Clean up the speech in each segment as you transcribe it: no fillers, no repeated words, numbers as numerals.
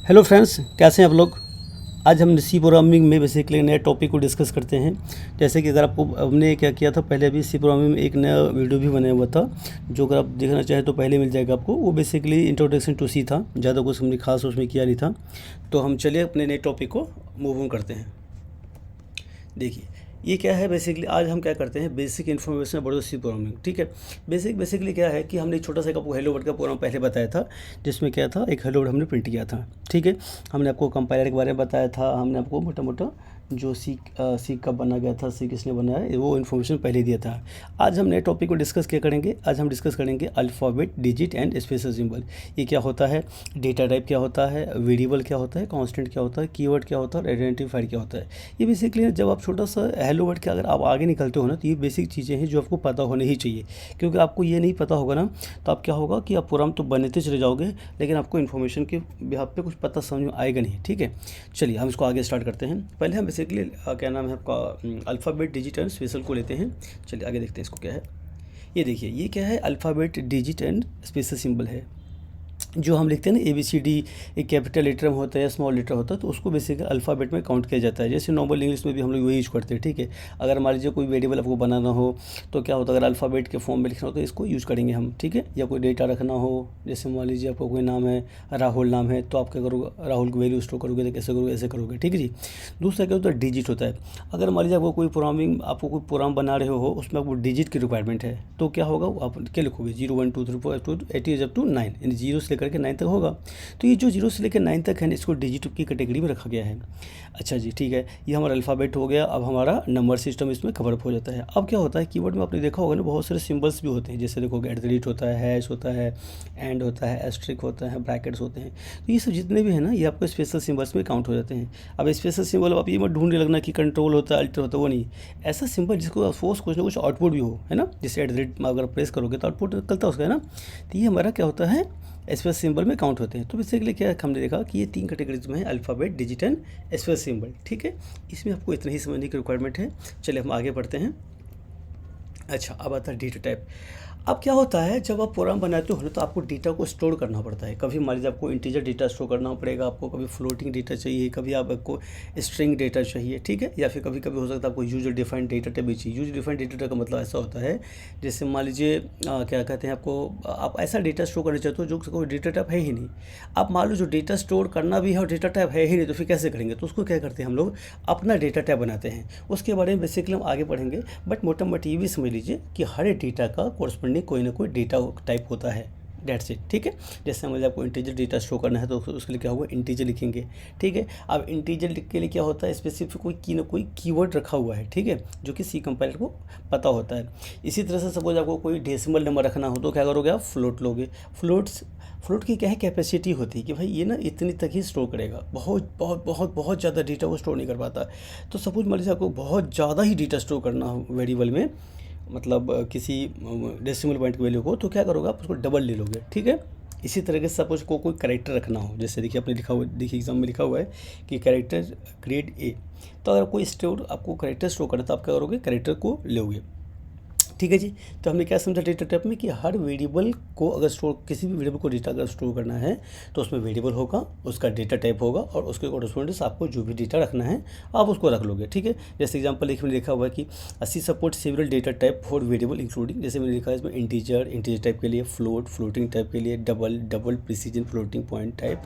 Hello friends, कैसे हैं आप लोग। आज हम सी प्रोग्रामिंग में बेसिकली नए टॉपिक को डिस्कस करते हैं। जैसे कि अगर आपको हमने क्या किया था, पहले अभी सी प्रोग्रामिंग में एक नया वीडियो भी बनाया हुआ था, जो अगर आप देखना चाहें तो पहले मिल जाएगा आपको। वो बेसिकली इंट्रोडक्शन टू सी था, ज़्यादा कुछ हमने खास उसमें किया नहीं था। तो हम चलिए अपने नए टॉपिक को मूव ऑन करते हैं। देखिए ये क्या है, बेसिकली आज हम क्या करते हैं, basic information about C programming. ठीक है, बेसिकली क्या है कि हमने एक छोटा सा आपको हेलो वर्ड का प्रोग्राम पहले बताया था, जिसमें क्या था, एक हेलो वर्ड हमने प्रिंट किया था। ठीक है, हमने आपको कंपाइलर के बारे में बताया था, हमने आपको मोटा मोटा जो सी कब बना गया था, सी किसने बनाया, वो इन्फॉर्मेशन पहले दिया था। आज हम नए टॉपिक को डिस्कस क्या करेंगे, आज हम डिस्कस करेंगे alphabet, digit and special symbol. ये क्या होता है, डेटा टाइप क्या होता है, वेरिएबल क्या होता है, कांस्टेंट क्या होता है, कीवर्ड क्या होता है और आइडेंटिफायर क्या होता है। ये बेसिकली जब आप छोटा सा हेलो वर्ड के अगर आप आगे निकलते हो ना, तो ये बेसिक चीज़ें हैं जो आपको पता होने ही चाहिए। क्योंकि आपको ये नहीं पता होगा ना, तो आप क्या होगा कि आप प्रोग्राम तो बनते चले जाओगे, लेकिन आपको इन्फॉर्मेशन के बिहाफ पे कुछ पता समझ में आएगा नहीं। ठीक है, चलिए हम इसको आगे स्टार्ट करते हैं। पहले हम बेसिकली क्या नाम है आपका, अल्फ़ाबेट, डिजिट एंड स्पेशल को लेते हैं। चलिए आगे देखते हैं इसको क्या है। ये देखिए, ये क्या है, alphabet, digit and special symbol है। जो हम लिखते हैं ना ABCD, एक कैपिटल लेटर में होता है या स्मॉल लेटर होता है, तो उसको बेसिकली अल्फ़ाबेट में काउंट किया जाता है। जैसे नॉर्मल इंग्लिश में भी हम लोग वही यूज करते हैं। ठीक है, अगर मान लीजिए कोई वेरिएबल आपको बनाना हो, तो क्या होता है, अगर अल्फ़ाबेट के फॉर्म में लिखना हो तो इसको यूज़ करेंगे हम। ठीक है, या कोई डेटा रखना हो, जैसे मान लीजिए आपको कोई नाम है, राहुल नाम है, तो आप क्या करोगे, राहुल की वैल्यू स्टोर करोगे, तो कैसे करोगे, ऐसे करोगे। ठीक है जी। दूसरा क्या होता है, डिजिट होता है। अगर मान लीजिए आपको कोई प्रोग्राम बना रहे हो, उसमें आपको डिजिट की रिक्वायरमेंट है, तो क्या होगा, आप क्या लिखोगे, 0 1 2 3 4 5 6 7 8 9, यानी 0 से लेकर के 9 तक होगा। तो ये जो 0 से लेकर 9 तक है, इसको डिजिट की कैटेगरी में रखा गया है। अच्छा जी, ठीक है, ये हमारा अल्फ़ाबेट हो गया। अब हमारा नंबर सिस्टम इसमें कवर अप हो जाता है। अब क्या होता है, कीवर्ड में आपने देखा होगा ना, बहुत सारे सिंबल्स भी होते हैं। जैसे देखोगे @ होता है, हैश होता है, एंड होता है, एस्ट्रिक होता है, ब्रैकेट्स होते हैं। तो ये सब जितने भी हैं ना, ये आपको स्पेशल सिंबल्स में काउंट हो जाते हैं। अब स्पेशल सिंबल आप ये मत ढूंढने लगना कि कंट्रोल होता है, अल्टर होता है, वो नहीं। ऐसा सिंबल जिसको फोर्स कुछ ना कुछ आउटपुट भी हो, है ना। जैसे @ अगर प्रेस करोगे तो आउटपुट निकलता है उसका, है ना। तो ये हमारा क्या होता है, स्पेशल सिंबल में काउंट होते हैं। तो बेसिकली क्या हमने देखा कि ये 3 कैटेगरीज में है, alphabet, digit and special symbol. ठीक है, इसमें आपको इतना ही समझने की रिक्वायरमेंट है। चलिए हम आगे बढ़ते हैं। अच्छा, अब आता है डेटा टाइप। अब क्या होता है, जब आप प्रोग्राम बनाते हो ना, तो आपको डेटा को स्टोर करना पड़ता है। कभी मान लीजिए आपको इंटीजर डेटा स्टोर करना पड़ेगा, आपको कभी फ्लोटिंग डेटा चाहिए, कभी आपको स्ट्रिंग डेटा चाहिए। ठीक है, या फिर कभी कभी हो सकता है आपको यूजर डिफाइंड डेटा टाइप भी चाहिए। यूजर डिफाइंड डेटा टाइप का मतलब ऐसा होता है, जैसे मान लीजिए क्या कहते हैं, आपको आप ऐसा डेटा स्टोर करना चाहते हो जो कोई डेटा टाइप है ही नहीं। आप मान लो जो डेटा स्टोर करना भी है और डेटा टाइप है ही नहीं, तो फिर कैसे करेंगे। तो उसको क्या करते हैं हम लोग, अपना डेटा टाइप बनाते हैं। उसके बारे में बेसिकली हम आगे पढ़ेंगे, बट मोटा मोटी ये भी समझ लीजिए कि हर डेटा का कोरस्पॉन्डिंग कोई ना कोई डेटा टाइप होता है। That's it. ठीक है, जैसे मुझे आपको इंटीजर डेटा शो करना है, तो उसके लिए क्या होगा, इंटीजर लिखेंगे। ठीक है, अब इंटीजर लिख के लिए क्या होता है, स्पेसिफिक कोई ना कोई कीवर्ड रखा हुआ है। ठीक है, जो कि सी कंपाइलर को पता होता है। इसी तरह से सपोज आपको कोई डेसिमल नंबर रखना हो, तो क्या करोगे, आप फ्लोट लोगे। फ्लोट की क्या है, कैपेसिटी होती है कि भाई ये ना इतनी तक ही स्टोर करेगा, बहुत बहुत बहुत बहुत ज़्यादा डेटा वो स्टोर नहीं कर पाता। तो सपोज मान लीजिए आपको बहुत ज़्यादा ही डेटा स्टोर करना हो वेरिएबल में, मतलब किसी डेसिमल पॉइंट की वैल्यू को, तो क्या करोगे, आप उसको डबल ले लोगे। ठीक है, इसी तरह के सपोज को कोई कैरेक्टर रखना हो, जैसे देखिए आपने लिखा हुआ, देखिए एग्जाम में लिखा हुआ है कि कैरेक्टर ग्रेड A। तो अगर कोई स्टोर आपको कैरेक्टर स्टोर करना है, तो आप क्या करोगे, कैरेक्टर को लोगे। ठीक है जी। तो हमने क्या समझा डेटा टाइप में, कि हर वेरिएबल को अगर स्टोर, किसी भी वेरिएबल को डेटा अगर स्टोर करना है, तो उसमें वेरिएबल होगा, उसका डेटा टाइप होगा, और उसके कोरस्पॉन्डिंग आपको जो भी डेटा रखना है आप उसको रख लोगे। ठीक है, जैसे एग्जांपल एक में लिखा हुआ है कि C support several data type for variable including, जैसे मैंने लिखा है इसमें इंटीजर टाइप के लिए, फ्लोटिंग टाइप के लिए, double precision floating point type,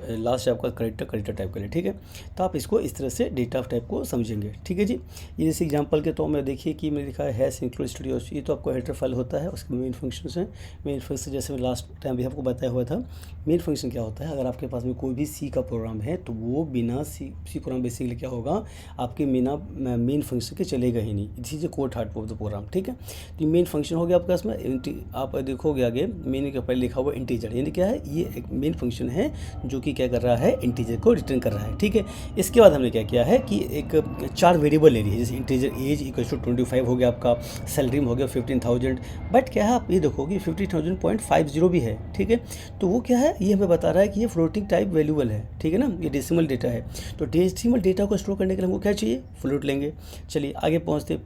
last आपका करेक्टर टाइप के लिए। ठीक है, तो आप इसको इस तरह से डेटा टाइप को समझेंगे। ठीक है जी। ये जैसे एग्जांपल के तो मैं देखिए कि मैंने लिखा है हैश इंक्लूड स्टूडियो, ये तो आपको हेडर फाइल होता है, उसके मेन फंक्शन है। मेन फंक्शन जैसे मैं लास्ट टाइम भी आपको बताया हुआ था, मेन फंक्शन क्या होता है, अगर आपके पास में कोई भी सी का प्रोग्राम है, तो वो बिना सी प्रोग्राम बेसिकली क्या होगा, आपके बिना मेन फंक्शन के चलेगा ही नहीं। It is a core heart of the program. ठीक है, तो मेन फंक्शन हो गया आपके पास में, आप देखोगे आगे मेन के पहले लिखा हुआ इंटीजर, यानी क्या है, ये एक मेन फंक्शन है जो कि क्या कर रहा है, इंटीजर को रिटर्न कर रहा है। ठीक है, इसके बाद हमने क्या किया है कि एक 4 वेरिएबल ले लिए, जैसे इंटीजर एज इक्वल टू 25 हो गया, आपका सैलरी हो गया 15,000। बट क्या है, आप ये देखोगे 50,000.50 भी है। ठीक है, तो वो क्या है, ये हमें बता रहा है कि ये फ्लोटिंग टाइप वैल्यूबल है। ठीक है ना, ये डेसिमल डेटा है। तो डेसिमल डेटा को स्टोर करने के लिए हमको क्या चाहिए, फ्लोट लेंगे। चलिए आगे पहुँचते,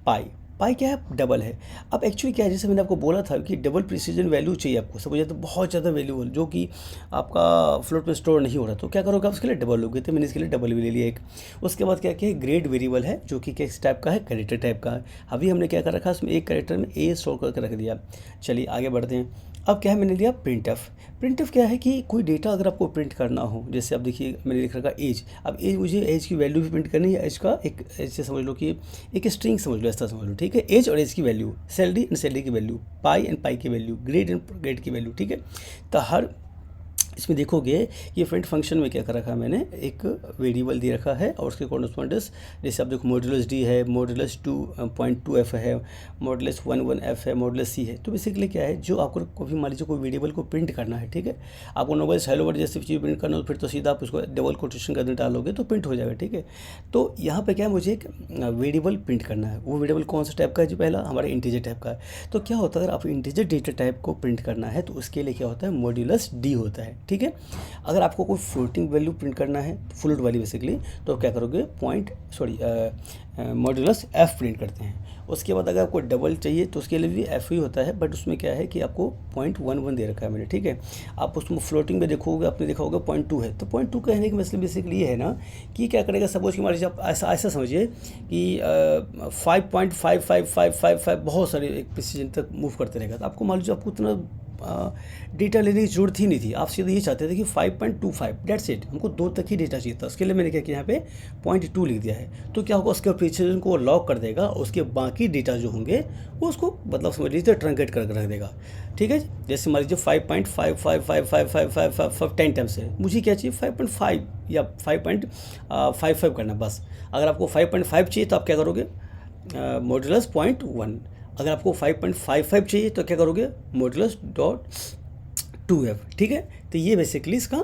पाई पाई क्या है, डबल है। अब एक्चुअली क्या है, जैसे मैंने आपको बोला था कि डबल प्रिसीजन वैल्यू चाहिए आपको, समझे, तो बहुत ज़्यादा वैल्यूबल जो कि आपका फ्लोट में स्टोर नहीं हो रहा, तो क्या करोगे आप उसके लिए डबल लोगे, तो मैंने इसके लिए डबल भी ले लिया एक। उसके बाद क्या किया, ग्रेड वेरिएबल है जो कि किस टाइप का है, कैरेक्टर टाइप का है। अभी हमने क्या कर रखा है, उसमें एक कैरेक्टर में ए स्टोर करके रख दिया। चलिए आगे बढ़ते हैं। अब क्या है, मैंने लिया प्रिंटफ। प्रिंटफ क्या है कि कोई डेटा अगर आपको प्रिंट करना हो, जैसे आप देखिए मैंने लिख रखा एज। अब एज, मुझे एज की वैल्यू भी प्रिंट करनी है, एज का एक ऐसे समझ लो कि एक स्ट्रिंग समझ लो, ऐसा समझ लो, ठीक है। एज और एज की वैल्यू, सैलरी एंड सैलरी की वैल्यू, पाई एंड पाई की वैल्यू, ग्रेड एंड ग्रेड की वैल्यू, ठीक है। तो हर इसमें देखोगे ये फ्रेंड फंक्शन में क्या कर रखा है मैंने, एक वेरिएबल दे रखा है और उसके कॉरस्पॉन्डेंस, जैसे आप देखो मॉड्यूलस डी है, मॉड्यूलस 2.2f है, मॉड्यूलस 11f है, मॉड्यूलस सी है। तो बेसिकली क्या है, जो आपको कभी मान लीजिए कोई वेरिएबल को प्रिंट करना है, ठीक है, आपको नॉवेल्स हेलो वर्ड जैसे चीज़ प्रिंट करना हो, फिर तो सीधा आप उसको डबल कोटेशन करके डालोगे तो प्रिंट हो जाएगा, ठीक है। तो यहाँ पर क्या है, मुझे एक वेरिएबल प्रिंट करना है। वो वेरिएबल कौन सा टाइप का है जी, पहला हमारा इंटीजर टाइप का है। तो क्या होता है, अगर आप इंटीजर डेटा टाइप को प्रिंट करना है तो उसके लिए क्या होता है, मॉड्यूलस डी होता है, ठीक है। अगर आपको कोई फ्लोटिंग वैल्यू प्रिंट करना है, फ्लोट वाली बेसिकली, तो क्या करोगे, मॉड्यूलस एफ प्रिंट करते हैं। उसके बाद अगर आपको डबल चाहिए तो उसके लिए भी एफ ही होता है, बट उसमें क्या है कि आपको 0.11 दे रखा है मैंने, ठीक है। आप उसमें फ्लोटिंग में देखोगे, आपने देखा होगा 0.2 है, तो 0.2 कहने का मतलब बेसिकली ये है ना कि क्या करेगा, सपोज कि मान लीजिए आप ऐसा समझिए कि 5.555555 बहुत सारे एक प्रिसीजन तक मूव करते रहेगा, तो आपको मान लीजिए आपको उतना डेटा लेने की जरूरत ही नहीं थी। आप सीधे ये चाहते थे कि 5.25 डेट्स इट, हमको 2 तक ही डेटा चाहिए था। उसके लिए मैंने क्या किया, यहाँ पे 0.2 लिख दिया है। तो क्या होगा, उसके प्रिसीजन को लॉक कर देगा, उसके बाकी डेटा जो होंगे वो उसको मतलब समझ लीजिए ट्रंकेट करके रख देगा, ठीक है। जैसे मान लीजिए 5.555555 10 टाइम्स है, मुझे क्या चाहिए 5.5 या 5.55 करना बस। अगर आपको 5.5 चाहिए तो आप क्या करोगे, मॉड्यूलस 0.1। अगर आपको 5.55 चाहिए तो क्या करोगे, मॉड्यूलस .2f, ठीक है। तो ये बेसिकली इसका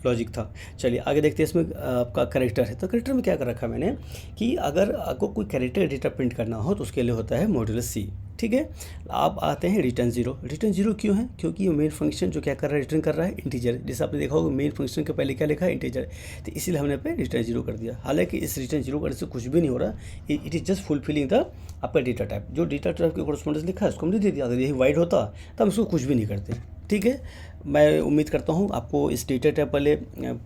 लॉजिक था। चलिए आगे देखते हैं। इसमें आपका कैरेक्टर है, तो कैरेक्टर में क्या कर रखा है मैंने कि अगर आपको कोई कैरेक्टर डेटा प्रिंट करना हो तो उसके लिए होता है मॉड्यूलस सी, ठीक है। आप आते हैं रिटर्न जीरो। रिटर्न जीरो क्यों है, क्योंकि ये मेन फंक्शन जो क्या कर रहा है, रिटर्न कर रहा है इंटीजर। जैसे आपने देखा होगा मेन फंक्शन के पहले क्या लिखा है, इंटीजर, तो इसीलिए हमने पे रिटर्न जीरो कर दिया। हालांकि इस रिटर्न जीरो करने से कुछ भी नहीं हो रहा, it is just fulfilling the आपका डेटा टाइप। जो डेटा टाइप के कॉरस्पॉन्डेंस लिखा है उसको हमने दे दिया। अगर यही वाइड होता तो हम उसको कुछ भी नहीं करते, ठीक है। मैं उम्मीद करता हूँ आपको इस डेटा टाइप वाले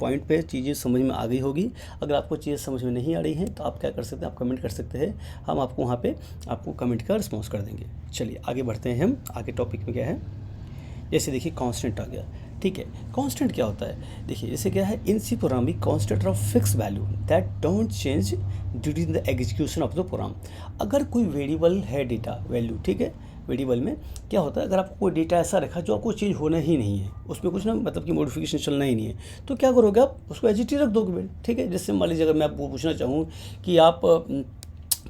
पॉइंट पे चीज़ें समझ में आ गई होगी। अगर आपको चीज़ें समझ में नहीं आ रही हैं तो आप क्या कर सकते हैं, आप कमेंट कर सकते हैं, हम आपको वहाँ पे आपको कमेंट का रिस्पॉन्स कर देंगे। चलिए आगे बढ़ते हैं। हम आगे टॉपिक में क्या है, जैसे देखिए कांस्टेंट आ गया, ठीक है। कांस्टेंट क्या होता है, देखिए जैसे क्या है, इन सी प्रोग्राम में constant of fix value that don't change during the execution of the program. अगर कोई वेरिएबल है डेटा वैल्यू, ठीक है, वेरिएबल में क्या होता है, अगर आपको कोई डेटा ऐसा रखा जो आपको चेंज होना ही नहीं है, उसमें कुछ ना मतलब कि मॉडिफिकेशन चलना ही नहीं है, तो क्या करोगे आप उसको एज इट इज रख दोगे, ठीक है। जैसे मान लीजिए अगर मैं आपको पूछना चाहूँ कि आप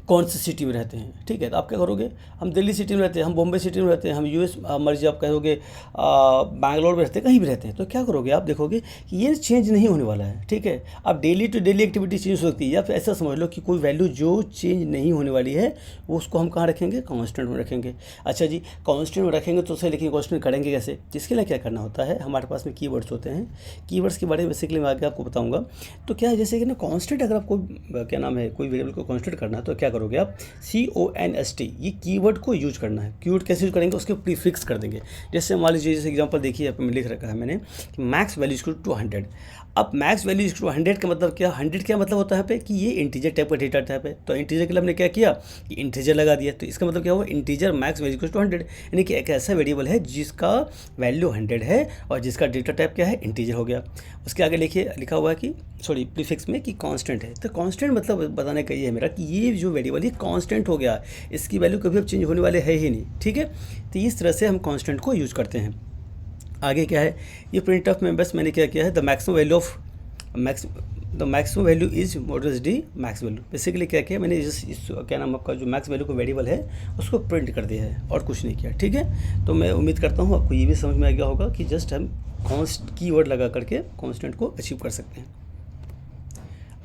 कौन सी सिटी में रहते हैं, ठीक है, तो आप क्या करोगे, हम दिल्ली सिटी में रहते हैं, हम बॉम्बे सिटी में रहते हैं, हम यूएस मर्जी आप कहोगे बैंगलोर में रहते हैं, कहीं भी रहते हैं, तो क्या करोगे आप देखोगे कि ये चेंज नहीं होने वाला है, ठीक है। अब daily to daily activity change हो सकती है, या फिर ऐसा समझ लो कि कोई वैल्यू जो चेंज नहीं होने वाली है वो उसको हम कहाँ रखेंगे, कांस्टेंट में रखेंगे। अच्छा जी, कांस्टेंट में रखेंगे तो सही, लेकिन कांस्टेंट करेंगे कैसे, जिसके लिए क्या करना होता है, हमारे पास में कीवर्ड्स होते हैं। कीवर्ड्स के बारे में बेसिकली मैं आगे आपको बताऊँगा। तो क्या है, जैसे कि ना कांस्टेंट, अगर आपको क्या नाम है कोई वेरिएबल को कांस्टेंट करना है तो क्या करोगे आप, CONST, ये कीवर्ड को यूज करना है। कीवर्ड कैसे यूज करेंगे, उसके प्रीफिक्स कर देंगे। जैसे मान लीजिए, जैसे एग्जांपल देखिए, यहाँ पे मैं लिख रखा है मैंने कि मैक्स वैल्यू इक्वल टू 100। अब मैक्स वैल्यू इक्वल टू 100 का मतलब क्या, 100 क्या मतलब होता है यहाँ पे कि ये इंटीजर टाइप का डेटा टाइप है। तो इंटीजर के लिए हमने क्या किया कि इंटीजर लगा दिया, तो इसका मतलब क्या हुआ, integer max value equal to 100, यानी कि एक ऐसा वेरिएबल है जिसका वैल्यू 100 है और जिसका डेटा टाइप क्या है, इंटीजर हो गया। उसके आगे लिखिए, लिखा हुआ है कि प्रीफिक्स में कि कांस्टेंट है। तो कांस्टेंट मतलब बताने का ये है मेरा कि ये जो वेरिएबल है कांस्टेंट हो गया, इसकी वैल्यू कभी अब चेंज होने वाले है ही नहीं, ठीक है। तो इस तरह से हम कांस्टेंट को यूज करते हैं। आगे क्या है, ये प्रिंट ऑफ में बस मैंने क्या किया है, the maximum value is modulus D max value. Basically क्या किया मैंने, इस क्या नाम आपका जो मैक्स वैल्यू का वेरिएबल है उसको प्रिंट कर दिया है और कुछ नहीं किया, ठीक है। तो मैं उम्मीद करता हूँ आपको ये भी समझ में आ गया होगा कि जस्ट हम कीवर्ड लगा करके कांस्टेंट को अचीव कर सकते हैं।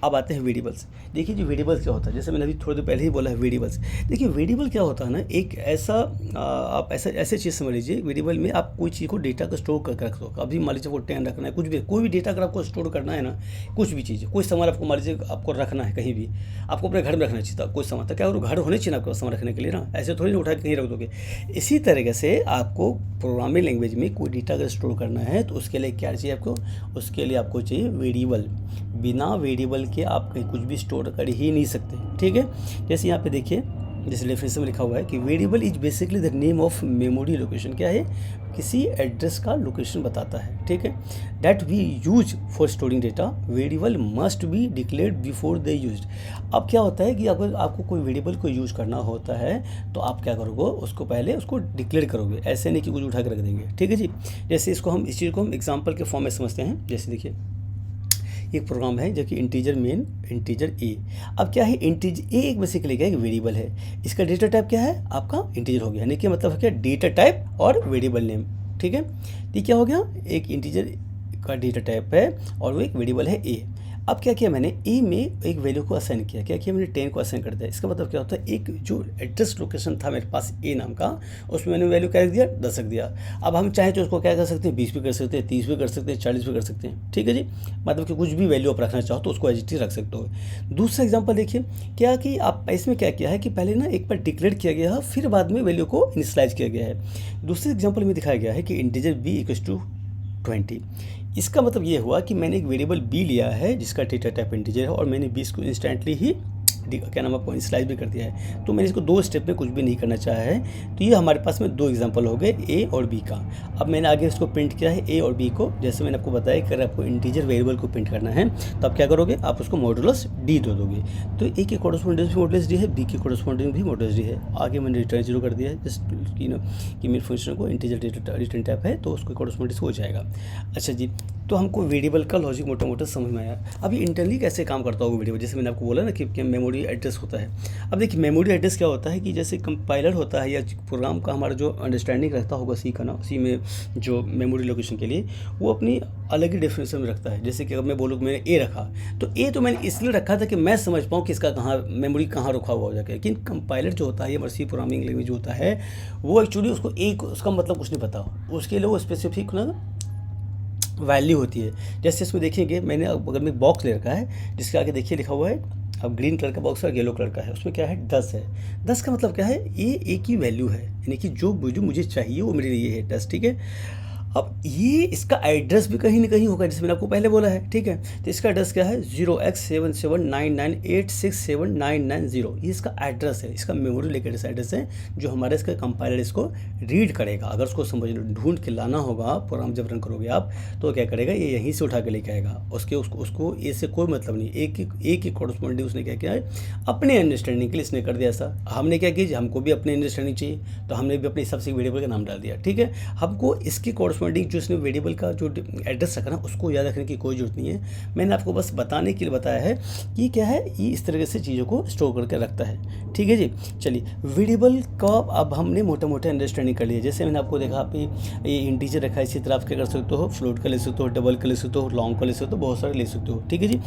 अब आते हैं वेरिएबल्स। देखिए जो वेरिएबल्स क्या होता है, जैसे मैंने अभी थोड़ी देर पहले ही बोला है वेरिएबल्स। देखिए वेरिएबल क्या होता है ना, एक ऐसा आप ऐसे चीज़ समझ लीजिए, वेरिएबल में आप कोई चीज़ को डेटा को स्टोर करके रख दो। अभी मान लीजिए आपको 10 रखना है, कुछ भी कोई भी डेटा अगर आपको स्टोर करना है ना, कुछ भी चीज़, कोई सामान आपको मान लीजिए आपको रखना है कहीं भी, आपको अपने घर में रखना चाहिए था कोई सामान, तो क्या वो घर होने चाहिए ना आपको सामान रखने के लिए ना, ऐसे थोड़ी ना उठा के कहीं रख दोगे। इसी तरीके से आपको प्रोग्रामिंग लैंग्वेज में कोई डेटा अगर स्टोर करना है तो उसके लिए क्या चाहिए आपको, उसके लिए आपको चाहिए वेरिएबल। बिना वेरिएबल के आप कहीं कुछ भी स्टोर कर ही नहीं सकते, ठीक है। जैसे यहाँ पे देखिए, जैसे डेफिनेशन में लिखा हुआ है कि variable is basically the name of memory location, क्या है, किसी एड्रेस का लोकेशन बताता है, ठीक है। That we use for storing data, variable must be declared before they used. अब क्या होता है कि अगर आपको कोई वेरिएबल को यूज करना होता है तो आप क्या करोगे, उसको पहले उसको डिक्लेयर करोगे, ऐसे नहीं कि कुछ उठा कर रख देंगे, ठीक है जी। जैसे इस चीज़ को हम एग्जाम्पल के फॉर्म में समझते हैं। जैसे देखिए एक प्रोग्राम है जो कि इंटीजर मेन इंटीजर ए। अब क्या है, इंटीजर ए एक बेसिकली क्या है, वेरिएबल है, इसका डेटा टाइप क्या है आपका इंटीजर हो गया, यानी कि मतलब क्या, डेटा टाइप और वेरिएबल नेम, ठीक है। तो क्या हो गया, एक इंटीजर का डेटा टाइप है और वो एक वेरिएबल है ए। अब क्या किया मैंने, ए में एक वैल्यू को असाइन किया, क्या किया मैंने 10 को असाइन कर दिया। इसका मतलब क्या होता है, एक जो एड्रेस लोकेशन था मेरे पास ए नाम का, उसमें मैंने वैल्यू क्या रख दिया, 10 रख दिया। अब हम चाहें तो उसको क्या कर सकते हैं, 20 भी कर सकते हैं, 30 भी कर सकते हैं, 40 भी कर सकते हैं, ठीक है जी। मतलब कि कुछ भी वैल्यू आप रखना चाहो तो उसको एज इट इज रख सकते हो। दूसरा एग्जाम्पल देखिए, क्या कि आप इसमें क्या किया है कि पहले ना एक बार डिक्लेयर किया गया है, फिर बाद में वैल्यू को इनिशियलाइज किया गया है। दूसरे एग्जाम्पल में दिखाया गया है कि इंटीजर बी इक्वल्स टू 20। इसका मतलब ये हुआ कि मैंने एक वेरिएबल बी लिया है जिसका डेटा टाइप इंटीजर है और मैंने 20 को इंस्टेंटली ही क्या नाम आपको इनिशियलाइज भी कर दिया है। तो मैंने इसको 2 स्टेप में कुछ भी नहीं करना चाहा है। तो ये हमारे पास में 2 एग्जांपल हो गए ए और बी का। अब मैंने आगे इसको प्रिंट किया है ए और बी को। जैसे मैंने आपको बताया कि अगर आपको इंटीजर वेरिएबल को प्रिंट करना है तो आप क्या करोगे, आप उसको मॉडुलस डी दे दोगे। तो ए की कोरस्पोंडिंग भी मॉडुलस डी है, बी की कोरस्पोंडिंग भी मॉडुलस डी है। आगे मैंने रिटर्न 0 कर दिया है, जस्ट कि मेरे फंक्शन को इंटीजर रिटर्न टाइप है तो उसको कोरस्पोंडिंग हो जाएगा। अच्छा जी, तो हमको वेरिएबल का लॉजिक मोटा मोटा समझ में आया। अभी इंटरनली कैसे काम करता होगा वेरिएबल, जैसे मैंने आपको बोला ना कि मेमोरी एड्रेस होता है। अब देखिए मेमोरी एड्रेस क्या होता है कि जैसे कंपाइलर होता है या प्रोग्राम का हमारा जो अंडरस्टैंडिंग रखता होगा सी का ना, सी में जो मेमोरी लोकेशन के लिए वो अपनी अलग ही डेफिनेशन में रखता है। जैसे कि अगर मैं बोलूँ मैंने ए रखा तो ए तो मैंने इसलिए रखा था कि मैं समझ पाऊँ कि इसका कहाँ मेमोरी कहाँ रखा हुआ हो जाएगा। लेकिन कंपाइलर जो होता है या सी प्रोग्रामिंग लैंग्वेज जो होता है वो एक्चुअली उसको ए उसका मतलब कुछ नहीं पता, उसके लिए वो स्पेसिफिक ना वैल्यू होती है। जैसे इसमें देखेंगे मैंने अगर में बॉक्स ले रखा है जिसके आगे देखिए लिखा हुआ है, अब ग्रीन कलर का बॉक्स है, येलो कलर का है, उसमें क्या है 10 है। 10 का मतलब क्या है, ये एक ही वैल्यू है, यानी कि जो मुझे चाहिए वो मेरे लिए है 10, ठीक है। अब ये इसका एड्रेस भी कहीं ना कहीं होगा, जैसे मैंने आपको पहले बोला है, ठीक है। तो इसका एड्रेस क्या है 0x7799866990, ये इसका एड्रेस है, इसका मेमोरी लोकेटेड एड्रेस है जो हमारे इसका कंपाइलर इसको रीड करेगा। अगर उसको समझ ढूंढ के लाना होगा, प्रोग्राम जब रन करोगे आप तो क्या करेगा, ये यहीं से उठा के लेके आएगा। उसको ए से कोई मतलब नहीं, एक ही कॉरस्पॉन्डिंग उसने क्या किया है अपने अंडरस्टैंडिंग के लिए इसने कर दिया ऐसा। हमने क्या किया, हमको भी अपनी अंडरस्टैंडिंग चाहिए तो हमने भी अपने हिसाब से वेरिएबल का नाम डाल दिया, ठीक है। हमको इसकी जो इसने वेरिएबल का जो एड्रेस रखा ना उसको याद रखने की कोई जरूरत नहीं है। मैंने आपको बस बताने के लिए बताया है कि क्या है, ये इस तरीके से चीज़ों को स्टोर करके रखता है, ठीक है जी। चलिए वेरिएबल का अब हमने मोटा मोटा अंडरस्टैंडिंग कर लिया। जैसे मैंने आपको देखा आप ये इंटीजर रखा है, इसी तरह आप क्या कर सकते हो, फ्लोट का ले सकते हो, डबल का ले सकते हो, लॉन्ग का ले सकते हो, बहुत सारे ले सकते हो, ठीक है जी।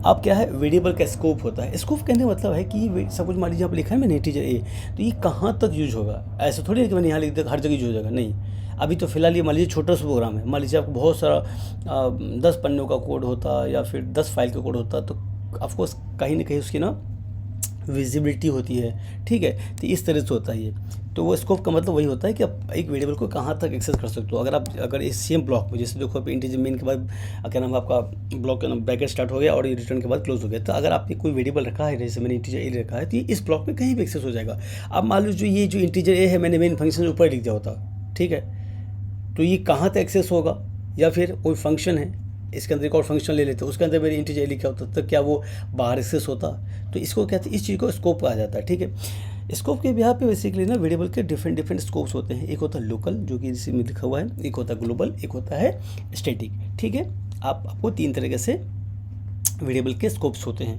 अब क्या है, वेरिएबल का स्कोप होता है। स्कोप कहने का मतलब है कि सब कुछ मान लीजिए आप लिखा है मैंने इंटीजर ए, तो ये कहाँ तक यूज होगा, ऐसा थोड़ी है कि मैंने यहाँ लिख दिया हर जगह यूज हो जाएगा, नहीं। अभी तो फिलहाल ये मान लीजिए छोटा सा प्रोग्राम है, मान लीजिए आपको बहुत सारा 10 पन्नों का कोड होता या फिर 10 फाइल का कोड होता तो ऑफकोर्स कहीं ना कहीं उसकी ना विजिबिलिटी होती है, ठीक है। तो इस तरह से होता है ये। तो वो स्कोप का मतलब वही होता है कि आप एक वेरिएबल को कहाँ तक एक्सेस कर सकते हो। अगर इस सेम ब्लॉक में, जैसे देखो इंटीजर मेन के बाद क्या नाम आपका ब्लॉक का नाम ब्रैकेट स्टार्ट हो गया और रिटर्न के बाद क्लोज हो गया, तो अगर आपने कोई वेरिएबल रखा है, जैसे मैंने इंटीजर ए रखा है, तो इस ब्लॉक में कहीं भी एक्सेस हो जाएगा। अब मान लो ये जो इंटीजर ए है मैंने मेन फंक्शन के ऊपर लिख दिया होता, ठीक है, तो ये कहाँ तक एक्सेस होगा। या फिर कोई फंक्शन है, इसके अंदर एक और फंक्शन ले लेते, उसके अंदर मेरे इंटीजर लिखा होता तो क्या वो बाहर एक्सेस होता। तो इसको कहते हैं, इस चीज़ को स्कोप कहा जाता है, ठीक है। स्कोप के बिहार पे बेसिकली ना वेरिएबल के डिफरेंट स्कोप्स होते हैं। एक होता है लोकल जो कि इसी में लिखा हुआ है, एक होता है ग्लोबल, एक होता है स्टैटिक, ठीक है। आपको 3 तरीके से वेरिएबल के स्कोप्स होते हैं।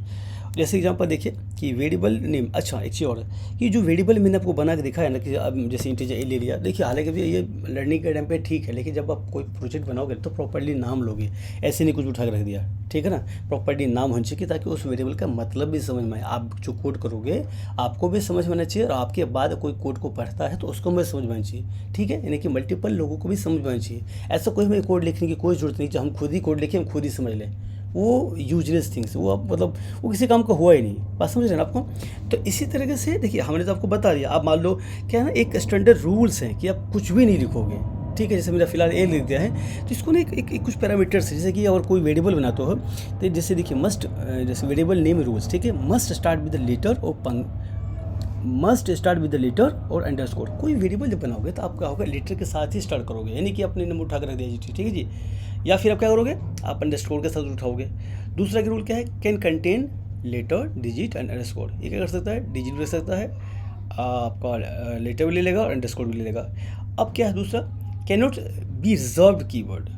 जैसे एग्जांपल देखिए कि वेरिएबल नेम, अच्छा एक चीज़ और है कि जो वेरिएबल मैंने आपको बना के दिखाया ना कि अब जैसे इंटीजर ए ले लिया, देखिए हालांकि भी ये लर्निंग के टाइम पे ठीक है, लेकिन जब आप कोई प्रोजेक्ट बनाओगे तो प्रॉपर्ली नाम लोगे, ऐसे नहीं कुछ उठा के रख दिया, ठीक है ना। प्रॉपर्ली नाम होना चाहिए ताकि उस वेरिएबल का मतलब भी समझ में आए, आप जो कोड करोगे आपको भी समझ में आना चाहिए और आपके बाद कोई कोड को पढ़ता है तो उसको भी समझ में आना चाहिए, ठीक है, यानी कि मल्टीपल लोगों को भी समझ में आना चाहिए। ऐसा कोई हमें कोड लिखने की कोई जरूरत नहीं, जो हम खुद ही कोड लिखें हम खुद ही समझ लें, वो यूजलेस थिंग्स, वो आप मतलब वो किसी काम का हुआ ही नहीं, बात समझ रहे हैं आपको। तो इसी तरीके से देखिए हमने तो आपको बता दिया, आप मान लो क्या है ना, एक स्टैंडर्ड रूल्स हैं कि आप कुछ भी नहीं लिखोगे, ठीक है। जैसे मेरा फिलहाल ए लिख दिया है तो इसको ना एक कुछ पैरामीटर्स है, जैसे कि अगर कोई वेरिएबल बनाते हो तो जैसे देखिए मस्ट, जैसे वेरिएबल नेम रूल्स, ठीक है, must start with the letter और must start with the letter और अंडरस्कोर। कोई वेरिएबल जब बनाओगे तो आप क्या होगा, लेटर के साथ ही स्टार्ट करोगे, यानी कि अपने नंबर उठा कर रख दिया जी, ठीक है जी, या फिर आप क्या करोगे, आप अंडरस्कोर के साथ उठाओगे। दूसरा का रूल क्या है, can contain letter digit and underscore, ये क्या कर सकता है, डिजिट भी रख सकता है, आपका लेटर भी ले लेगा और अंडरस्कोर भी ले लेगा। अब क्या है दूसरा, can not B reserved keyword.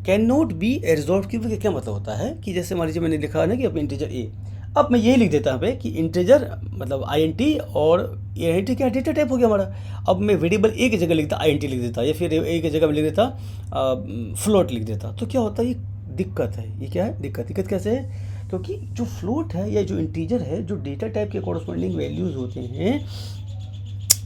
Can not B reserved keyword का क्या मतलब होता है कि जैसे मान लीजिए मैंने लिखा है ना कि अब इंटीजर ए, अब मैं ये लिख देता हूँ पे कि इंटीजर मतलब INT और INT क्या डेटा टाइप हो गया हमारा। अब मैं वेरिएबल ए की जगह लिखता INT लिख देता, या फिर ए की जगह मैं लिख देता फ्लोट लिख देता, तो क्या होता है, ये दिक्कत है, ये क्या है दिक्कत कैसे है, क्योंकि जो फ्लोट है या जो इंटीजर है, जो डेटा टाइप के कॉरस्पॉन्डिंग वैल्यूज़ होते हैं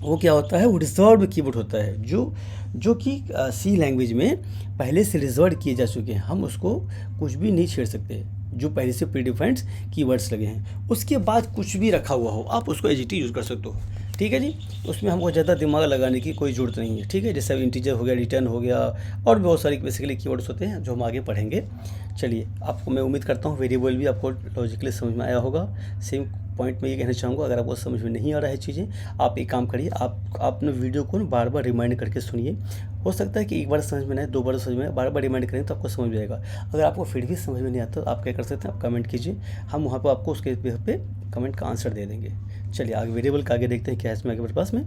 वो क्या होता है, वो रिजर्व्ड कीवर्ड होता है, जो कि सी लैंग्वेज में पहले से रिजर्व किए जा चुके हैं, हम उसको कुछ भी नहीं छेड़ सकते, जो पहले से प्रीडिफाइंड कीवर्ड्स लगे हैं, उसके बाद कुछ भी रखा हुआ हो आप उसको एज इट इज यूज़ कर सकते हो, ठीक है जी। उसमें हमको ज़्यादा दिमाग लगाने की कोई ज़रूरत नहीं है, ठीक है। जैसे इंटीजर हो गया, रिटर्न हो गया, और भी बहुत सारी बेसिकली कीवर्ड्स होते हैं जो हम आगे पढ़ेंगे। चलिए, आपको मैं उम्मीद करता हूँ वेरिएबल भी आपको लॉजिकली समझ में आया होगा। सेम पॉइंट में ये कहना चाहूँगा, अगर आपको समझ में नहीं आ रहा है चीज़ें, आप एक काम करिए, आप अपने वीडियो को बार बार रिमाइंड करके सुनिए। हो सकता है कि एक बार समझ में नहीं, 2 बार समझ में, बार बार रिमाइंड करेंगे तो आपको समझ में आएगा। अगर आपको फिर भी समझ में नहीं आता तो आप क्या कर सकते हैं, आप कमेंट कीजिए, हम वहाँ पर आपको उसके पे कमेंट का आंसर दे देंगे। चलिए आगे वेरिएबल का आगे देखते हैं क्या है इसमें आगे मेरे पास में।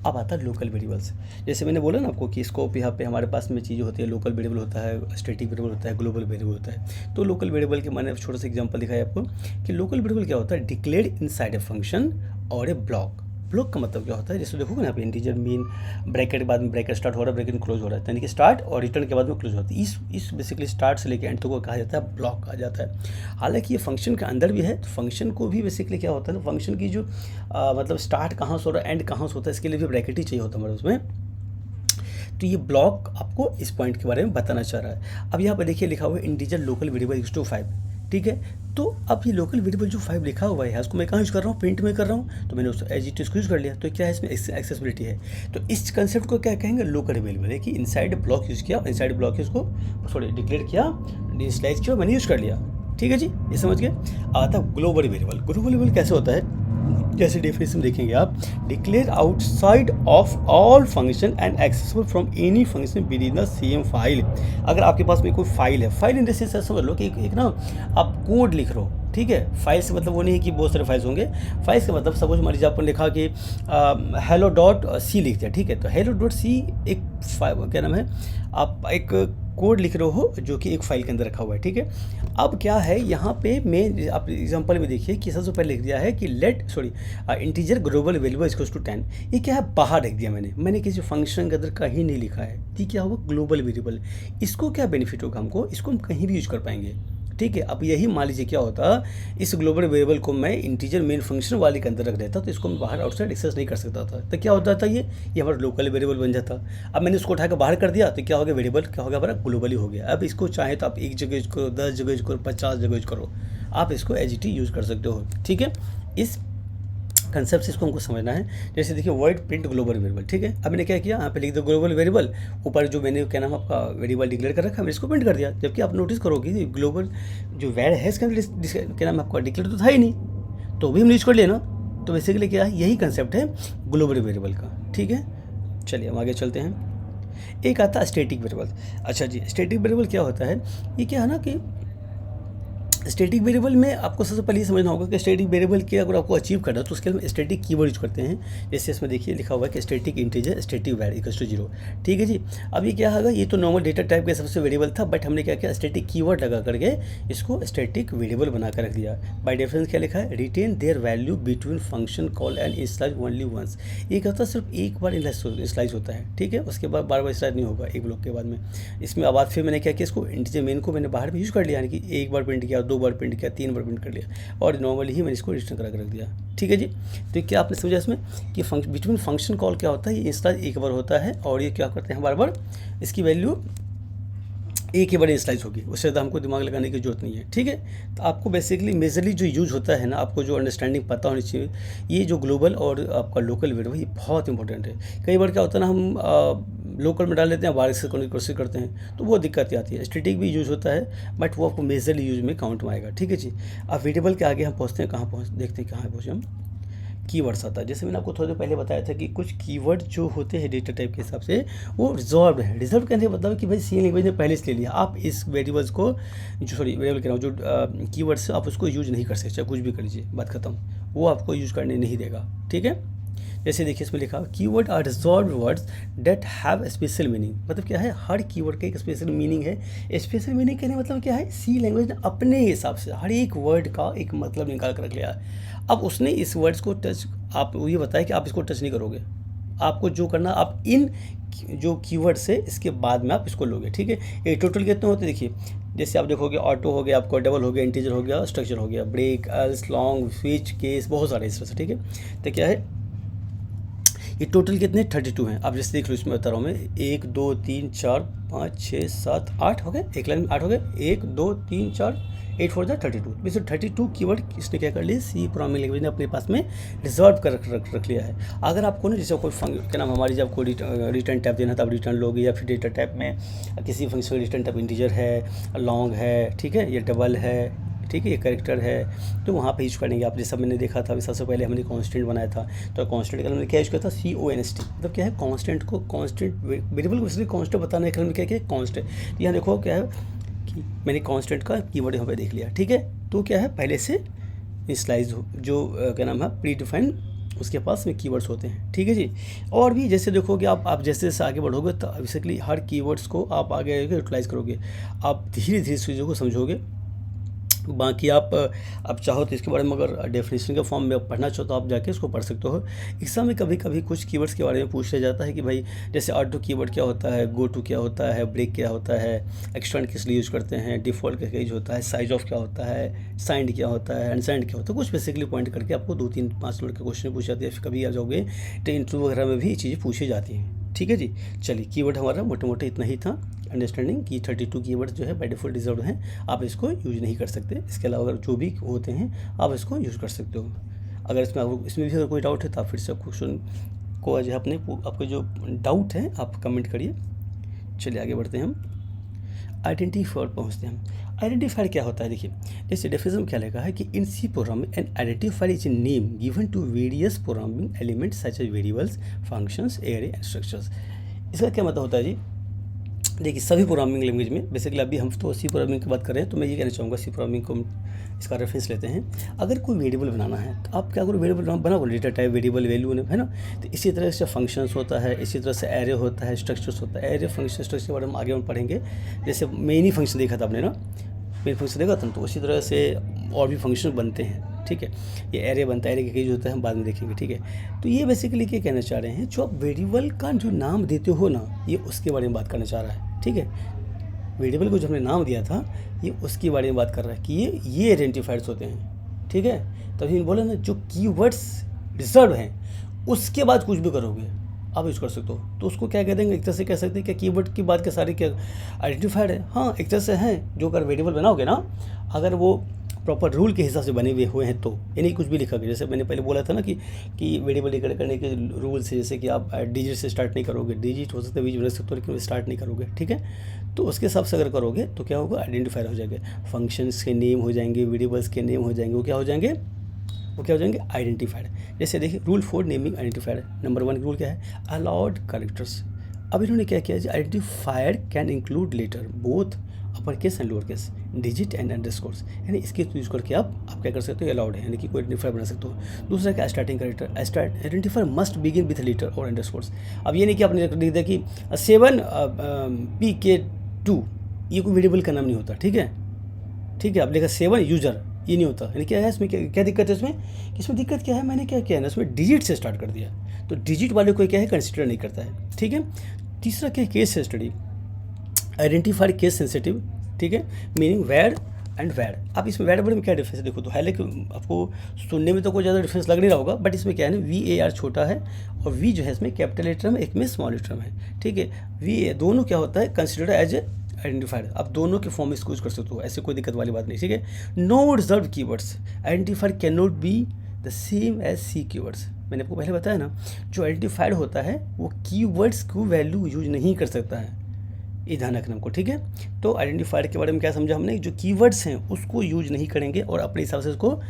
अब आता है लोकल वेरिएबल्स। जैसे मैंने बोला ना आपको कि स्कोप यहाँ पे हमारे पास में चीज़ें होती है, लोकल वेरिएबल होता है, स्टैटिक वेरिएबल होता है, ग्लोबल वेरिएबल होता है। तो लोकल वेरिएबल के मैंने छोटा सा एग्जांपल दिखाया आपको कि लोकल वेरिएबल क्या होता है, डिक्लेयर्ड इनसाइड ए फंक्शन और ए ब्लॉक। ब्लॉक का मतलब क्या होता है, जैसे देखोगे ना यहाँ पे इंटीजर मीन ब्रैकेट के बाद में ब्रैकेट स्टार्ट हो रहा है, ब्रैकेट क्लोज हो रहा है, यानी कि स्टार्ट और रिटर्न के बाद में क्लोज होता है। इस बेसिकली स्टार्ट से लेकर एंड तक को कहा जाता है ब्लॉक कहा जाता है। हालांकि ये फंक्शन के अंदर भी है, तो फंक्शन को भी बेसिकली क्या होता है ना, फंक्शन की जो मतलब स्टार्ट कहाँ से हो रहा है, एंड कहाँ से होता है, इसके लिए भी ब्रैकेट ही चाहिए होता है हमारे उसमें। तो ये ब्लॉक आपको इस पॉइंट के बारे में बताना चाह रहा है। अब यहाँ पर देखिए लिखा हुआ है integer local variable equals to 5, ठीक है। तो अब ये लोकल वेरिएबल जो 5 लिखा हुआ है उसको मैं कहाँ यूज़ कर रहा हूँ, प्रिंट में कर रहा हूँ, तो मैंने उस एज इट इज को यूज़ कर लिया। तो क्या है इसमें एक्सेसिबिलिटी है, तो इस कंसेप्ट को क्या कहेंगे, लोकल वेरिएबल है कि इनसाइड ब्लॉक यूज़ किया, इनसाइड ब्लॉक इसको सॉरी डिक्लेयर किया, इनिशियलाइज किया, मैंने यूज़ कर लिया, ठीक है जी, ये समझ गए। आता ग्लोबल वेरिएबल। ग्लोबल वेरिएबल कैसे होता है, जैसे डेफिनेशन देखेंगे आप, declare outside of all function and accessible from any function with in the same file. अगर आपके पास में कोई फाइल है, फाइल इन द सेंस समझ लो कि एक ना आप कोड लिख रहे हो, ठीक है। फाइल से मतलब वो नहीं है कि बहुत सारे फाइल्स होंगे, फाइल्स का मतलब सपोज मान लीजिए आपने लिखा कि hello.c लिख दिया, ठीक है। तो hello.c एक क्या नाम है, आप एक कोड लिख रहे हो जो कि एक फाइल के अंदर रखा हुआ है, ठीक है। अब क्या है यहाँ पे मैं आप एग्जांपल में देखिए कि सबसे पहले लिख दिया है कि integer global variable equals to 10। ये क्या है, बाहर लिख दिया मैंने किसी फंक्शन के अंदर कहीं नहीं लिखा है, ये क्या होगा ग्लोबल वेरिएबल। इसको क्या बेनिफिट होगा हमको, इसको हम कहीं भी यूज कर पाएंगे, ठीक है। अब यही मान लीजिए क्या होता, इस ग्लोबल वेरिएबल को मैं इंटीजर मेन फंक्शन वाले के अंदर रख देता तो इसको मैं बाहर आउटसाइड एक्सेस नहीं कर सकता था, तो क्या होता था, ये हमारा लोकल वेरिएबल बन जाता। अब मैंने उसको उठा कर बाहर कर दिया तो क्या हो गया, वेरिएबल क्या हो गया हमारा ग्लोबली हो गया। अब इसको चाहे तो आप एक जगह यूज करो, 10 जगह यूज करो, 50 जगह यूज करो, आप इसको एज इट यूज़ कर सकते हो, ठीक है। इस कंसेप्ट से इसको हमको समझना है। जैसे देखिए वर्ड प्रिंट ग्लोबल वेरिएबल, ठीक है। अब मैंने क्या किया, यहाँ पे लिख दो ग्लोबल वेरिएबल, ऊपर जो मैंने क्या नाम आपका वेरिएबल डिक्लेयर कर रखा है मैंने इसको प्रिंट कर दिया। जबकि आप नोटिस करोगे ग्लोबल जो वैर है इसका क्या नाम आपका डिक्लेयर तो था ही नहीं, तो भी हम यूज कर लिया ना। तो बेसिकली क्या है, यही कंसेप्ट है ग्लोबल वेरिएबल का, ठीक है। चलिए हम आगे चलते हैं। एक आता है स्टैटिक वेरिएबल। अच्छा जी, स्टैटिक वेरिएबल क्या होता है, ये क्या है ना कि स्टैटिक वेरिएबल में आपको सबसे पहले ये समझना होगा कि स्टैटिक वेरिएबल के अगर आपको अचीव करना है तो उसके लिए हम स्टैटिक कीवर्ड यूज करते हैं। जैसे इसमें देखिए लिखा हुआ है कि स्टैटिक इंटीजर स्टैटिक वैर इक्वल्स टू 0। ठीक है जी। अब ये क्या होगा, ये तो नॉर्मल डेटा टाइप का सबसे वेरिएबल था, बट हमने क्या किया, स्टैटिक कीवर्ड लगा करके इसको स्टैटिक वेरिएबल बना कर रख दिया। बाय डिफरेंस क्या लिखा है, retain their value between function call and initialise only once. ये क्या होता है, सिर्फ एक बार इनिशियलाइज होता है, ठीक है, उसके बाद बार बार इनिशियलाइज नहीं होगा एक ब्लॉक के बाद में। इसमें आवाज़ फिर मैंने क्या किया, इसको इंटीजर मेन को मैंने बाहर में यूज़ कर लिया, यानी कि एक बार प्रिंट किया, 2 बार प्रिंट किया, 3 बार प्रिंट कर लिया, और नॉर्मली ही मैंने इसको रिटर्न करा कर रख दिया। ठीक है जी। तो क्या आपने समझा इसमें कि बिटवीन फंक्शन कॉल क्या होता है, ये इनिशियलाइज एक बार होता है, और ये क्या करते हैं बार बार इसकी वैल्यू एक ही बार इनिशियलाइज होगी, उससे ज़्यादा हमको दिमाग लगाने की जरूरत नहीं है। ठीक है। तो आपको बेसिकली मेजरली जो यूज होता है ना, आपको जो अंडरस्टैंडिंग पता होनी चाहिए, ये जो ग्लोबल और आपका लोकल वेरिएबल, ये बहुत इंपॉर्टेंट है। कई बार क्या होता है ना, हम लोकल में डाल लेते हैं, बाहर से करने की कोशिश करते हैं, तो वो दिक्कत आती है। स्टैटिक भी यूज होता है, बट वो आपको मेजरली यूज में काउंट में आएगा। ठीक है जी। अब वेरिएबल के आगे हम पहुँचते हैं, देखते हैं कहाँ पहुँचे हम। कीवर्ड्स आता है। जैसे मैंने आपको थोड़ी देर पहले बताया था कि कुछ कीवर्ड जो होते हैं डेटा टाइप के हिसाब से वो रिजर्व्ड है। रिजर्व कहने का मतलब है कि भाई सी लैंग्वेज ने पहले से ले लिया, आप इस वेरिएबल्स को वेरिएबल कह रहा हूँ, जो कीवर्ड्स आप उसको यूज नहीं कर सकते, चाहे कुछ भी कर लीजिए, बात खत्म, वो आपको यूज करने नहीं देगा। ठीक है। जैसे देखिए इसमें लिखा, keyword are reserved words that have special meaning. मतलब क्या है, हर कीवर्ड का एक स्पेशल मीनिंग है। स्पेशल मीनिंग कहने मतलब क्या है, सी लैंग्वेज ने अपने हिसाब से हर एक वर्ड का एक मतलब निकाल कर रख लिया है। अब उसने इस वर्ड्स को टच, आप ये बताया कि आप इसको टच नहीं करोगे, आपको जो करना, आप इन जो कीवर्ड से इसके बाद में आप इसको लोगे। ठीक है। ये टोटल कितने होते हैं देखिए, जैसे आप देखोगे ऑटो हो गया, आपको डबल हो गया, इंटीजर हो गया, स्ट्रक्चर हो गया, break, else, long, switch, case, बहुत सारे इस तरह से। ठीक है। तो क्या है, ये टोटल कितने 32 हैं। आप जैसे देख लो, इसमें बता रहा हूँ मैं, 1 2 3 4 5 6 7 8 हो गए, एक लाइन में 8 हो गए, 1 2 3 4 8 4 32। वैसे 32 कीवर्ड इसने क्या कर लिया, सी प्रोग्रामिंग लैंग्वेज ने अपने पास में रिजर्व कर रख लिया है। अगर आपको ना, जैसे कोई क्या नाम, हमारी जब कोई रिटर्न टाइप देना था, आप रिटर्न लोगे, या फिर डेटा टाइप में किसी फंक्शन रिटर्न टाइप इंटीजर है, लॉन्ग है, ठीक है, ये डबल है, ठीक है, ये कैरेक्टर है, तो वहाँ पे यूज करेंगे आप। जैसा मैंने देखा था, सबसे पहले हमने कांस्टेंट बनाया था, तो कांस्टेंट का हमने क्या यूज किया था, CONST। मतलब क्या है, कांस्टेंट को, कांस्टेंट वेरिएबल को इसलिए कांस्टेंट बताने के लिए क्या किया, कांस्टेंट। यहाँ देखो क्या है कि मैंने कांस्टेंट का कीवर्ड यहाँ पे देख लिया। ठीक है। तो क्या है, पहले से इनिशियलाइज जो क्या नाम है, प्री डिफाइंड, उसके पास में कीवर्ड्स होते हैं। ठीक है जी। और भी जैसे देखोगे आप जैसे जैसे आगे बढ़ोगे, तो बेसिकली हर कीवर्ड्स को आप आगे यूटिलाइज करोगे, आप धीरे धीरे चीज़ों को समझोगे। बाकी आप चाहो तो इसके बारे में अगर डेफिनेशन के फॉर्म में पढ़ना चाहो तो आप जाके इसको पढ़ सकते हो। एग्जाम में कभी कभी कुछ कीवर्ड्स के बारे में पूछ लिया जाता है कि भाई जैसे ऑटो कीवर्ड क्या होता है, गो टू क्या होता है, ब्रेक क्या होता है, एक्सटेंड किस लिए यूज़ करते हैं, डिफ़ॉल्ट क्या यूज होता है, साइज ऑफ क्या होता है, साइंड क्या होता है, अनसाइंड क्या होता है, कुछ बेसिकली पॉइंट करके आपको 2 3 5 मिनट के क्वेश्चन पूछ जाती है। फिर कभी आ जाओगे तो इंटरव्यू वगैरह में भी ये चीज़ें पूछी जाती हैं। ठीक है जी। चलिए, कीवर्ड हमारा मोटे मोटे इतना ही था, अंडरस्टैंडिंग कि 32 कीवर्ड्स जो है बाय डिफॉल्ट रिजर्व्ड हैं, आप इसको यूज नहीं कर सकते। इसके अलावा अगर जो भी होते हैं आप इसको यूज़ कर सकते हो। अगर इसमें भी अगर कोई डाउट है तो आप फिर से क्वेश्चन को जो है आपको जो डाउट है आप कमेंट करिए। चलिए आगे बढ़ते हैं, हम आइडेंटिफायर पहुँचते हैं। हम आइडेंटिफायर क्या होता है, देखिए जैसे डेफिनेशन में क्या लिखा है कि in C programming an identifier is a name given to various programming elements such as variables, functions, array and structures. इसका क्या मतलब होता है जी, देखिए सभी प्रोग्रामिंग लैंग्वेज में, बेसिकली अभी हम तो सी प्रोग्रामिंग की बात कर रहे हैं, तो मैं ये कहना चाहूँगा सी प्रोग्रामिंग को इसका रेफरेंस लेते हैं। अगर कोई वेरिएबल बनाना है तो आप क्या करो, वेरिएबल बनाओ, डेटा टाइप वेरिएबल वैल्यू है ना। तो इसी तरह से फंक्शंस होता है, इसी तरह से एरे होता है, स्ट्रक्चर्स होता है। एरे फंक्शन स्ट्रक्चर के बारे में आगे हम पढ़ेंगे। जैसे मेन ही फंक्शन देखा था आपने ना, मेन फंक्शन देखा था, तो उसी तरह से और भी फंक्शन बनते हैं। ठीक है। ये एरे बनता है, एरे के जो होता है हम बाद में देखेंगे। ठीक है। तो ये बेसिकली क्या कहना चाह रहे हैं, जो आप वेरिएबल का जो नाम देते हो ना, ये उसके बारे में बात करना चाह रहा है। ठीक है। वेरिएबल को जो हमने नाम दिया था, ये उसके बारे में बात कर रहा है कि ये आइडेंटिफायर्स होते हैं। ठीक है। तभी बोला ना, जो कीवर्ड्स रिजर्व हैं उसके बाद कुछ भी करोगे आप यूज़ कर सकते हो, तो उसको क्या कह देंगे, एक तरह से कह सकते हैं कि कीवर्ड की बात के सारे क्या आइडेंटिफाइड है। हाँ, एक तरह से हैं, जो अगर वेरिएबल बनाओगे ना, अगर वो प्रॉपर रूल के हिसाब से बने हुए हैं तो, यानी कुछ भी लिखा गया। जैसे मैंने पहले बोला था ना कि वेरिएबल डिक्लेयर करने के रूल्स है, जैसे कि आप डिजिट से स्टार्ट नहीं करोगे, डिजिट हो सकता है बीच में रख सकते हो लेकिन स्टार्ट नहीं करोगे। ठीक है। तो उसके हिसाब से अगर करोगे तो क्या होगा, आइडेंटिफायर हो जाएंगे, फंक्शंस के नेम हो जाएंगे, वेरिएबल्स के नेम हो जाएंगे, वो क्या हो जाएंगे आइडेंटिफाइड। जैसे देखिए rule 4 naming identifier, number 1 rule क्या है, अलाउड कैरेक्टर्स। अब इन्होंने क्या किया, identifier can include letter both upper case and lower case, digit and underscores, यानी इसके यूज करके आप क्या कर सकते हो, अलाउड है, यानी कि कोई आइडेंटिफायर बना सकते हो। दूसरा क्या, starting character, identifier must begin with litre और अंडरस्कोर्स। अब ये नहीं कि आपने लिख दिया कि 7PK2, ये कोई वेरिएबल का नाम नहीं होता, ठीक है, ठीक है। आप लिखा 7 यूजर, ये नहीं होता, यानी क्या है इसमें, क्या दिक्कत है इसमें, इसमें दिक्कत क्या है, मैंने क्या किया है ना, इसमें डिजिट से स्टार्ट कर दिया, तो डिजिट वाले को क्या है, कंसिडर नहीं करता है, ठीक है। तीसरा क्या है, case study, identified case sensitive, ठीक है, मीनिंग वैड एंड वैड। आप इसमें वैड वर्ड में क्या डिफरेंस है देखो, तो हालांकि आपको सुनने में तो कोई ज़्यादा डिफरेंस लग नहीं रहा होगा, बट इसमें क्या है ना, VAR छोटा है और V जो है इसमें कैपिटल लेटर में, एक में स्मॉल लेटर में, ठीक है। VA दोनों क्या होता है, कंसिडर एज ए आइडेंटिफाइड, आप दोनों के फॉर्म में इसको यूज कर सकते हो, ऐसे कोई दिक्कत वाली बात नहीं, ठीक है। No reserve keywords, identified can not be the same as C keywords. मैंने आपको पहले बताया ना, जो आइडेंटिफाइड होता है वो कीवर्ड्स को वैल्यू यूज नहीं कर सकता है, ये ध्यान रखना हमको, ठीक है। तो आइडेंटिफाइड के बारे में क्या समझा हमने, जो कीवर्ड्स हैं उसको यूज नहीं करेंगे और अपने हिसाब से उसको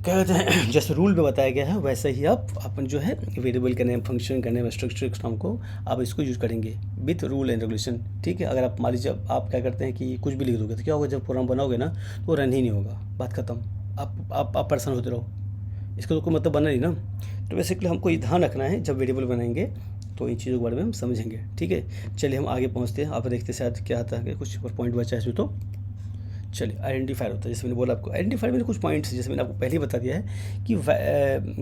क्या कहते हैं, जैसे रूल में बताया गया है वैसे ही आप अपन जो है वेरिएबल का नेम, फंक्शन का नेम, स्ट्रक्चर के नाम को आप इसको यूज करेंगे विथ रूल एंड रेगुलेशन, ठीक है। अगर आप मान लीजिए आप क्या करते हैं कि कुछ भी लिख दोगे तो क्या होगा, जब प्रोग्राम बनाओगे ना तो रन ही नहीं होगा, बात खत्म, आप परेशान होते रहो, इसका तो कोई मतलब बना नहीं ना। तो बेसिकली हमको ये ध्यान रखना है जब वेरिएबल बनाएंगे तो इन चीज़ों के बारे में हम समझेंगे, ठीक है। चलिए हम आगे पहुंचते हैं, आप देखते शायद क्या आता है, कुछ और पॉइंट बचा है इसमें, तो चलिए आइडेंटिफायर होता है, जैसे मैंने बोला आपको आइडेंटिफायर में कुछ पॉइंट्स, जैसे मैंने आपको पहले ही बता दिया है कि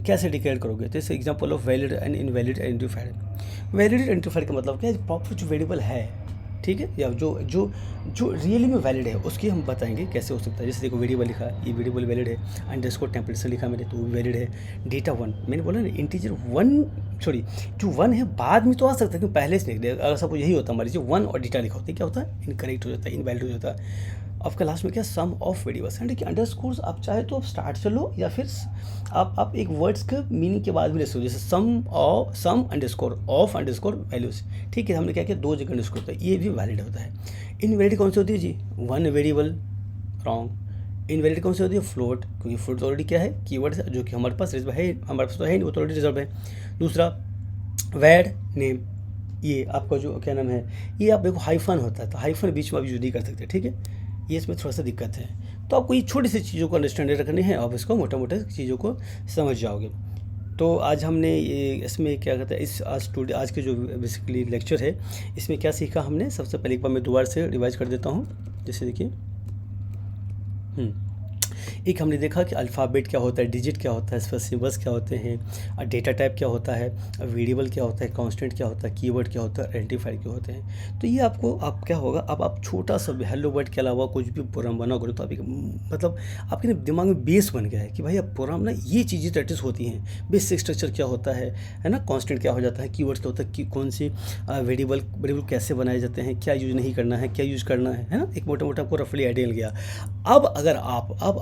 कैसे डिक्लेयर करोगे, तो जैसे example of valid and invalid identifier. Valid identifier का मतलब क्या है, प्रॉपर जो वेरिएबल है, ठीक है, या जो जो जो रियली में वैलिड है उसकी हम बताएंगे कैसे हो सकता है। जैसे देखो वेरिएबल लिखा है, ये वेरिएबल वैलिड है, अंडरस्कोर टेम्परेचर लिखा मैंने तो वो वैलिड है। डेटा 1 मैंने बोला ना, इंटीजर 1 सॉरी जो 1 है बाद में तो आ सकता है क्योंकि पहले से लिख दिया, अगर सब यही होता मान लीजिए 1 और डेटा लिखा होता है, क्या होता है, इनकरेक्ट हो जाता है, इनवैलिड हो जाता है। आपका लास्ट में क्या, सम ऑफ वेरिएबल्स, यानी कि अंडरस्कोर्स आप चाहे तो आप स्टार्ट से लो या फिर आप एक वर्ड्स के मीनिंग के बाद भी ले सकते हो, जैसे सम अंडरस्कोर ऑफ अंडरस्कोर वैल्यूज, ठीक है। हमने क्या किया, 2 जगह अंडरस्कोर होता है, ये भी वैलिड होता है। इनवैलिड कौन सी होती है जी, 1 वेरिएबल, रॉन्ग। इनवैलिड कौन सी होती है, फ्लोट, क्योंकि फ्लोट ऑलरेडी क्या है, कीवर्ड जो कि हमारे पास रिजर्व है, हमारे पास तो है नहीं, वो तो ऑलरेडी रिजर्व है। दूसरा वैड नेम, ये आपका जो क्या नाम है, ये आप देखो हाइफन होता है, तो हाइफन बीच में आप यूज नहीं कर सकते, ठीक है, ये इसमें थोड़ा सा दिक्कत है। तो आपको ये छोटी सी चीज़ों को अंडरस्टैंड रखनी है, आप इसको मोटा मोटा चीज़ों को समझ जाओगे। तो आज हमने ये इसमें क्या कहते हैं, इस आज के जो बेसिकली लेक्चर है इसमें क्या सीखा हमने, सबसे पहले एक बार मैं दोबारा से रिवाइज कर देता हूँ। जैसे देखिए एक हमने देखा कि अल्फ़ाबेट क्या होता है, डिजिट क्या होता है, सिंबल्स क्या होते हैं, डेटा टाइप क्या होता है, वेरिएबल क्या होता है, कांस्टेंट क्या होता है, कीवर्ड क्या होता है, आइडेंटिफायर क्या होते हैं। तो ये आपको आप क्या होगा, अब आप छोटा सा हेलो वर्ड के अलावा कुछ भी प्रोग्राम बनाओगे तो आप मतलब आपके ना दिमाग में बेस बन गया है कि भाई अब प्रोग्राम ना ये चीज़ें प्रैक्टिस होती हैं, बेसिक स्ट्रक्चर क्या होता है ना, कांस्टेंट क्या हो जाता है, कीवर्ड क्या होता है, कि कौन सी वेरिएबल कैसे बनाए जाते हैं, क्या यूज़ नहीं करना है, क्या यूज़ करना है ना, एक मोटा मोटा आपको रफली आइडिया मिल गया। अब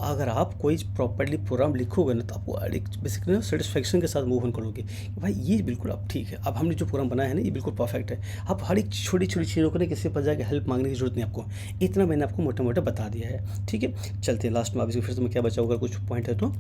अगर आप कोई प्रॉपर्ली प्रोग्राम लिखोगे ना तो आपको एक बेसिकली ना सेटिस्फेक्शन के साथ मूव ऑन करोगे कि भाई ये बिल्कुल अब ठीक है, अब हमने जो प्रोग्राम बनाया है ना ये बिल्कुल परफेक्ट है। आप हर एक छोटी छोटी चीज़ों को किसी पर जाकर हेल्प मांगने की जरूरत नहीं आपको, इतना मैंने आपको मोटा मोटा बता दिया है, ठीक है। चलते हैं लास्ट में, अब इसके फिर से मैं क्या बचा, अगर कुछ पॉइंट है तो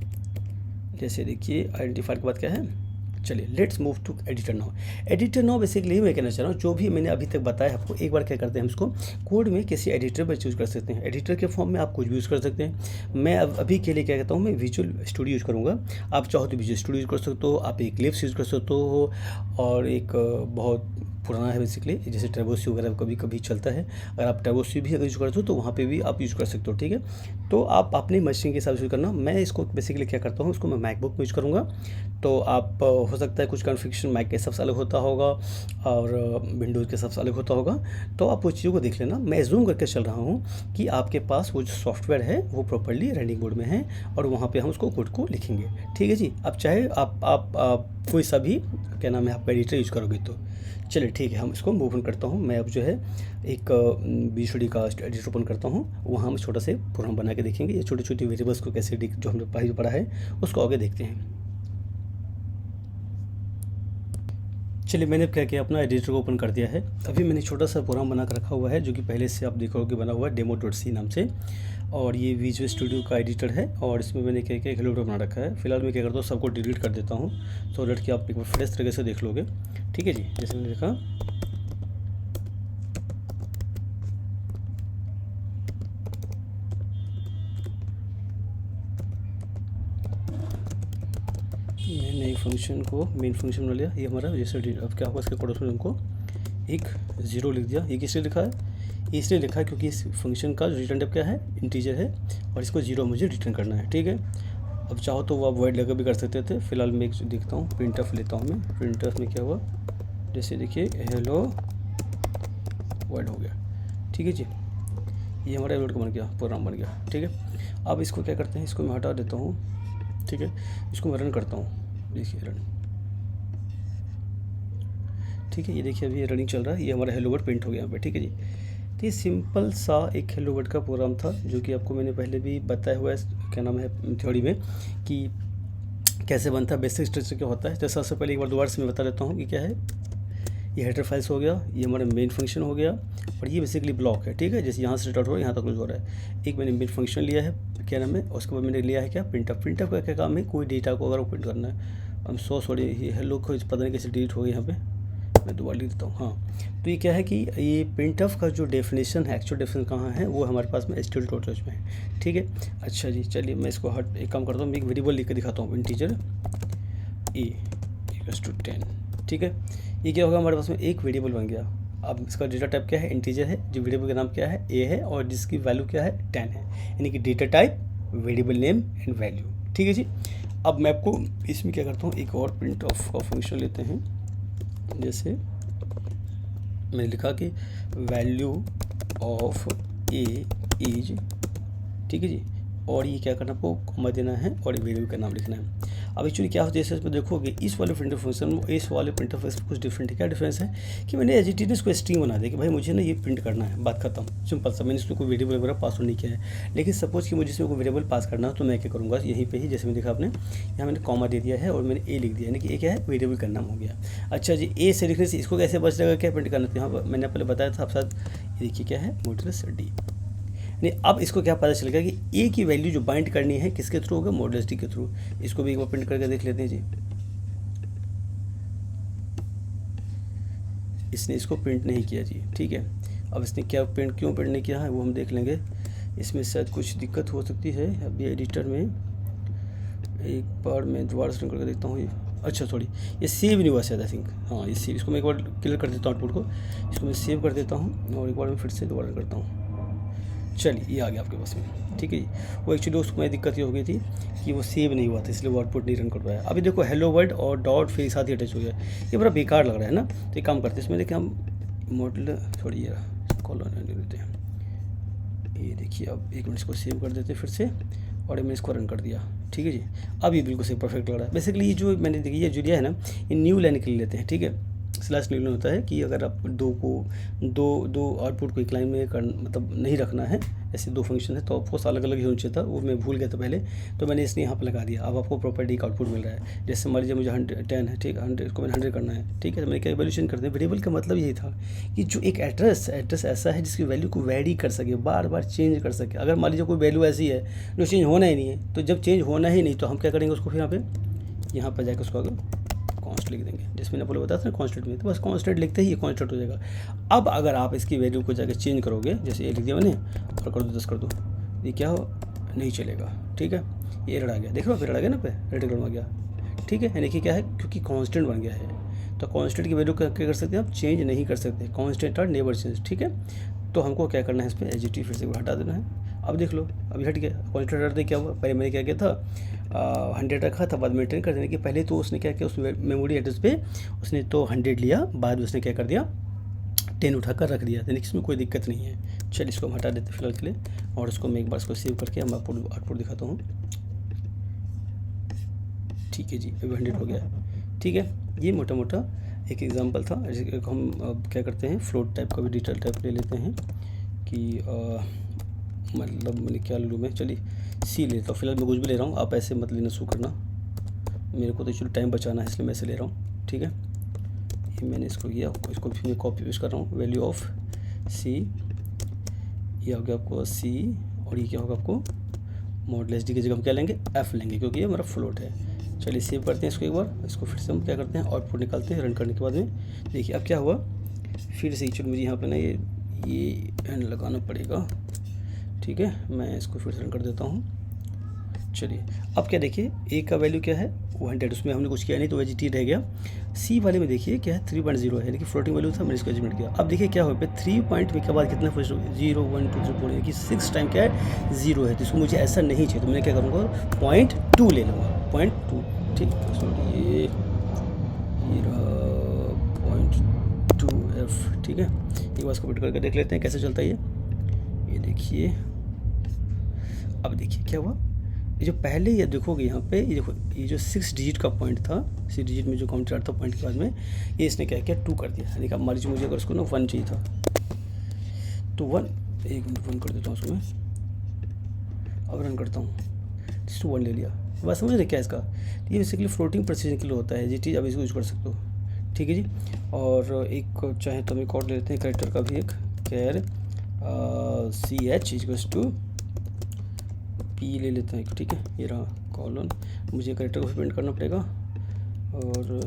जैसे देखिए आइडेंटिफायर के बाद क्या है, चलिए let's move to editor now. Editor now basically मैं कहना चाह रहा हूँ, जो भी मैंने अभी तक बताया आपको एक बार क्या करते हैं हम इसको कोड में किसी एडिटर पर चूज़ कर सकते हैं। एडिटर के फॉर्म में आप कुछ भी यूज़ कर सकते हैं। मैं अभी के लिए क्या कहता हूँ, मैं विजुअल स्टूडियो यूज़ करूँगा। आप चाहो तो विजुअल स्टूडियो यूज़ कर सकते हो, आप एक लिप्स यूज़ कर सकते हो, और एक बहुत पुराना है बेसिकली जैसे टर्बोसी वगैरह कभी कभी चलता है। अगर आप टर्बोसी भी अगर यूज़ करते हो तो वहाँ पे भी आप यूज़ कर सकते हो, ठीक है। तो आप अपनी मशीन के हिसाब से यूज़ करना। मैं इसको बेसिकली क्या करता हूँ, इसको मैं मैकबुक में यूज़ करूँगा। तो आप हो सकता है कुछ कॉन्फ़िगरेशन मैक के हिसाब से अलग होता होगा और विंडोज़ के हिसाब से अलग होता होगा, तो आप उस चीज़ों को देख लेना। मैं जूम करके चल रहा हूँ कि आपके पास वो जो सॉफ्टवेयर है वो प्रॉपर्ली रनिंग मोड में है और वहाँ पे हम उसको कोड को लिखेंगे, ठीक है जी। अब चाहे आप कोई सा भी क्या नाम है आपका एडिटर यूज़ करोगे तो चलिए ठीक है, हम इसको मूव ऑन करता हूँ। मैं अब जो है एक VStudio का एडिटर ओपन करता हूँ, वहाँ हम छोटा से प्रोग्राम बना के देखेंगे। ये छोटी छोटी वेरिएबल्स को कैसे जो हमने पहले पढ़ा है उसको आगे देखते हैं। चलिए मैंने क्या किया, अपना एडिटर को ओपन कर दिया है। अभी मैंने छोटा सा प्रोग्राम बना कर रखा हुआ है जो कि पहले से आप देखोगे बना हुआ है demo.c नाम से, और ये विजुअल स्टूडियो का एडिटर है और इसमें मैंने क्या क्या हेलो बना रखा है। फिलहाल मैं क्या करता हूँ, सबको डिलीट कर देता हूँ सो दैट कि आप एक बार फ्रेश तरीके से देख लोगे, ठीक है जी। जैसे मैंने देखा मैंने एक फंक्शन को मेन फंक्शन बना लिया, ये हमारा जैसे अब क्या होगा इसके पड़ोस में हमको एक 0 लिख दिया। ये किसलिए लिखा है? इसलिए लिखा है क्योंकि इस फंक्शन का रिटर्न टाइप क्या है? इंटीजर है और इसको 0 मुझे रिटर्न करना है। ठीक है, अब चाहो तो वो आप वॉइड लगा भी कर सकते थे। फिलहाल मैं एक देखता हूँ, प्रिंटफ लेता हूँ मैं। प्रिंटफ में क्या हुआ, जैसे देखिए हेलो वर्ड हो गया। ठीक है जी, ये हमारा एवरेट का बन गया, प्रोग्राम बन गया। ठीक है, अब इसको क्या करते हैं, इसको मैं हटा देता हूँ। ठीक है, इसको मैं रन करता हूँ। देखिए रन, ठीक है, ये देखिए अभी रनिंग चल रहा है। ये हमारा हेलो वर्ड प्रिंट हो गया यहाँ पे। ठीक है जी, तो ये सिंपल सा एक हेलो वर्ड का प्रोग्राम था जो कि आपको मैंने पहले भी बताया हुआ है, क्या नाम है, थ्योरी में कि कैसे बनता है, बेसिक स्ट्रक्चर क्या होता है। तो सबसे पहले एक बार दोबारा से मैं बता देता हूँ कि क्या है। ये हेडर फाइल्स हो गया, ये हमारा मेन फंक्शन हो गया और ये बेसिकली ब्लॉक है। ठीक है, जैसे यहाँ से स्टार्ट हो रहा है यहाँ तक क्लोज हो रहा है। एक मैंने मेन फंक्शन लिया है, क्या नाम है, उसके बाद मैंने लिया है क्या, प्रिंटअप। प्रिंटअप का क्या काम है, कोई डेटा को अगर वो प्रिंट करना है। हम सॉरी ये हेलो को पता नहीं कैसे डिलीट हो गई यहाँ पे, मैं दोबारा लिख देता हूँ। हाँ, तो ये क्या है कि ये प्रिंटअप का जो डेफिनेशन है, एक्चुअल डेफिनेशन कहाँ है, वो हमारे पास में एचटीएमएल टोटल्स में है। ठीक है, अच्छा जी, चलिए मैं इसको एक काम करता हूँ, मैं एक वेरिएबल लिख के दिखाता हूँ, इंटीजर a=10। ठीक है, ये क्या होगा, हमारे पास में एक वेरिएबल बन गया। अब इसका डेटा टाइप क्या है, इंटीजर है, जो वेरिएबल का नाम क्या है, a है और जिसकी वैल्यू क्या है, 10 है। यानी कि data type, variable name and value. ठीक है जी, अब मैं आपको इसमें क्या करता हूँ, एक और प्रिंट ऑफ का फंक्शन लेते हैं। जैसे मैंने लिखा कि वैल्यू ऑफ a इज, ठीक है जी, और ये क्या करना, आपको कॉमा देना है और वेरिएबल का नाम लिखना है। अब एक्चुअली क्या होता है, जैसे इसमें देखोगे इस वाले प्रिंटफ फंक्शन में इस वाले प्रिंटफ फंक्शन में कुछ डिफरेंट है। क्या डिफरेंस है कि मैंने एज इट इज इसको स्ट्रिंग बना दिया कि भाई मुझे ना ये प्रिंट करना है, बात खत्म, सिंपल सा। मैंने इसमें कोई वेरिएबल वगैरह पास नहीं किया है। लेकिन सपोज कि मुझे इसमें कोई वेरिएबल पास करना हो तो मैं क्या करूँगा, यहीं पे ही जैसे मैंने देखा आपने यहाँ मैंने कॉमा दे दिया है और मैंने ए लिख दिया, यानी कि ए क्या है, वेरिएबल का नाम हो गया। अच्छा जी, ए से लिखने से इसको कैसे बच जाएगा, क्या प्रिंट करना था, यहाँ पर मैंने पहले बताया था आप साथ, ये देखिए क्या है, मॉड्यूलस डी। नहीं, अब इसको क्या पता चलेगा कि ए की वैल्यू जो बाइंड करनी है किसके थ्रू होगा, मॉड्यूलस डी के थ्रू। इसको भी एक बार प्रिंट करके देख लेते हैं जी। इसने इसको प्रिंट नहीं किया जी। ठीक है, अब इसने क्या प्रिंट, क्यों प्रिंट नहीं किया है वो हम देख लेंगे। इसमें शायद कुछ दिक्कत हो सकती है। अभी एडिटर में एक बार मैं दोबारा से करके देखता हूँ। अच्छा सॉरी, ये सेव नहीं हुआ शायद, आई थिंक। हाँ, ये सेव, इसको मैं एक बार क्लियर कर देता हूँ आउटपुट को, इसको मैं सेव कर देता हूँ और एक बार मैं फिर से दोबारा करता हूँ। चलिए, ये आ गया आपके पास में। ठीक है जी, वो एक्चुअली उसमें दिक्कत ये हो गई थी कि वो सेव नहीं हुआ था, इसलिए वो आउटपुट नहीं रन कर पाया। अभी देखो हेलो वर्ड और डॉट फिर साथ ही अटैच हो गया, ये बड़ा बेकार लग रहा है ना। तो एक काम करते हैं, इसमें देखिए हम मॉडल थोड़ी ये कॉलम देते हैं। ये देखिए, अब एक मिनट इसको सेव कर देते हैं फिर से और मैंने इसको रन कर दिया। ठीक है जी, अब ये बिल्कुल से परफेक्ट लग रहा है। बेसिकली ये जो मैंने देखी ये जो लिया है ना, ये न्यू लाइन के लिए लेते हैं। ठीक है, स्लैश न्यू लाइन होता है कि अगर आप दो आउटपुट को एक लाइन में मतलब नहीं रखना है, ऐसे दो फंक्शन है तो ऑफकोर्स अलग अलग ही होना चाहिए था, वो मैं भूल गया था पहले, तो मैंने इसने यहाँ पर लगा दिया। अब आपको प्रॉपर्टी का आउटपुट मिल रहा है। जैसे मान लीजिए मुझे 10 है, ठीक है, 100 को मैंने 100 करना है। ठीक है, तो मैंने क्या वैल्यूशन करते हैं, वेरिएबल का मतलब यही था कि जो एक एड्रेस ऐसा है जिसकी वैल्यू को वेरी कर सके, बार बार चेंज कर सके। अगर मान लीजिए कोई वैल्यू ऐसी है जो चेंज होना ही नहीं है, तो जब चेंज होना ही नहीं तो हम क्या करेंगे, उसको फिर यहाँ पर जाकर उसको अगर कॉन्स्ट लिख देंगे, जिसमें आपको बताया था ना कॉन्स्टेंट में, तो बस कॉन्स्टेंट लिखते ही ये कॉन्स्टेंट हो जाएगा। अब अगर आप इसकी वैल्यू को जाकर चेंज करोगे, जैसे ये लिख दिया मैंने और कर दो 10 कर दो, ये क्या हो, नहीं चलेगा। ठीक है, ये एरर आ गया, देख लो फिर आ गया ना, पे रेड आ गया। ठीक है, यानी कि क्या है, क्योंकि कांस्टेंट बन गया है, तो कांस्टेंट की वैल्यू क्या कर सकते हैं आप, चेंज नहीं कर सकते। Constant are never change. ठीक है, तो हमको क्या करना है, इस पर एजिटी फिर से हटा देना है। अब देख लो, अभी हट गया कांस्टेंट, हटते क्या हुआ, पहले मैंने क्या किया था 100 रखा था, बाद में 10 कर देने के पहले तो उसने क्या किया, उस मेमोरी एड्रेस पे उसने तो 100 लिया, बाद में उसने क्या कर दिया 10 उठाकर रख दिया, यानी कि इसमें कोई दिक्कत नहीं है। चलिए इसको हम हटा देते फिलहाल के लिए और उसको मैं एक बार इसको सेव करके हम आपको आउटपुट दिखाता हूँ। ठीक है जी, अभी 100 हो गया। ठीक है, ये मोटा मोटा एक एग्जांपल था। हम अब क्या करते हैं, फ्लोट टाइप का भी डिटेल टाइप ले लेते हैं कि मतलब मैंने क्या लूँ मैं, चलिए सी लेता हूँ। फिलहाल मैं कुछ भी ले रहा हूँ, आप ऐसे मत लेना शुरू करना, मेरे को तो एक्चुअली टाइम बचाना है इसलिए मैं ऐसे ले रहा हूँ। ठीक है, ये मैंने इसको किया, इसको भी मैं कॉपी पेस्ट कर रहा हूँ। वैल्यू ऑफ सी, ये हो गया आपको सी, और ये क्या होगा आपको मॉडलेस डी की जगह हम क्या लेंगे, एफ लेंगे, क्योंकि ये हमारा फ्लोट है। चलिए सेव करते हैं इसको एक बार, इसको फिर से हम क्या करते हैं, आउटपुट निकालते हैं। रन करने के बाद में देखिए अब क्या हुआ, फिर से एक्चुअली मुझे यहाँ पे ना ये एंड लगाना पड़ेगा। ठीक है, मैं इसको फिर से रन कर देता हूँ। चलिए अब क्या देखिए, ए का वैल्यू क्या है, 100, उसमें हमने कुछ किया नहीं तो एज टी रह गया। सी वाले में देखिए क्या है 3.0 है, लेकिन फ्लोटिंग वैल्यू था, मैंने इसको एडजमेंट किया। अब देखिए क्या हो पे 3 पॉइंट के बाद कितना 0 1 2 3 4 यानी कि 6 टाइम क्या है 0 है, तो इसको मुझे ऐसा नहीं चाहिए, तो मैं क्या करूँगा 0.2 ले लूँगा 0.2, ठीक। तो ये रहा 0.2f, ठीक है। एक बार इसको फिट करके देख लेते हैं कैसे चलता है ये देखिए। अब देखिए क्या हुआ, ये जो पहले ये देखोगे यहाँ पे, ये देखो ये जो 6 डिजिट का पॉइंट था, 6 डिजिट में जो काउंट था पॉइंट के बाद में, ये इसने क्या किया 2 कर दिया, यानी कि मर्जी मुझे अगर उसको ना 1 चाहिए था तो 1, एक मिनट 1 कर देता हूँ उसको मैं, अब रन करता हूँ, 1 ले लिया। बस समझ रहे क्या इसका, ये बेसिकली फ्लोटिंग प्रेसिजन के लिए होता है ये चीज़, अब इसको यूज़ कर सकते हो, ठीक है जी। और एक चाहे तो हम एक और ले लेते हैं कैरेक्टर का भी, एक कैर CH इक्वल्स टू पी ले लेते हैं, ठीक है। ये रहा कॉलन, मुझे कैरेक्टर को प्रिंट करना पड़ेगा, और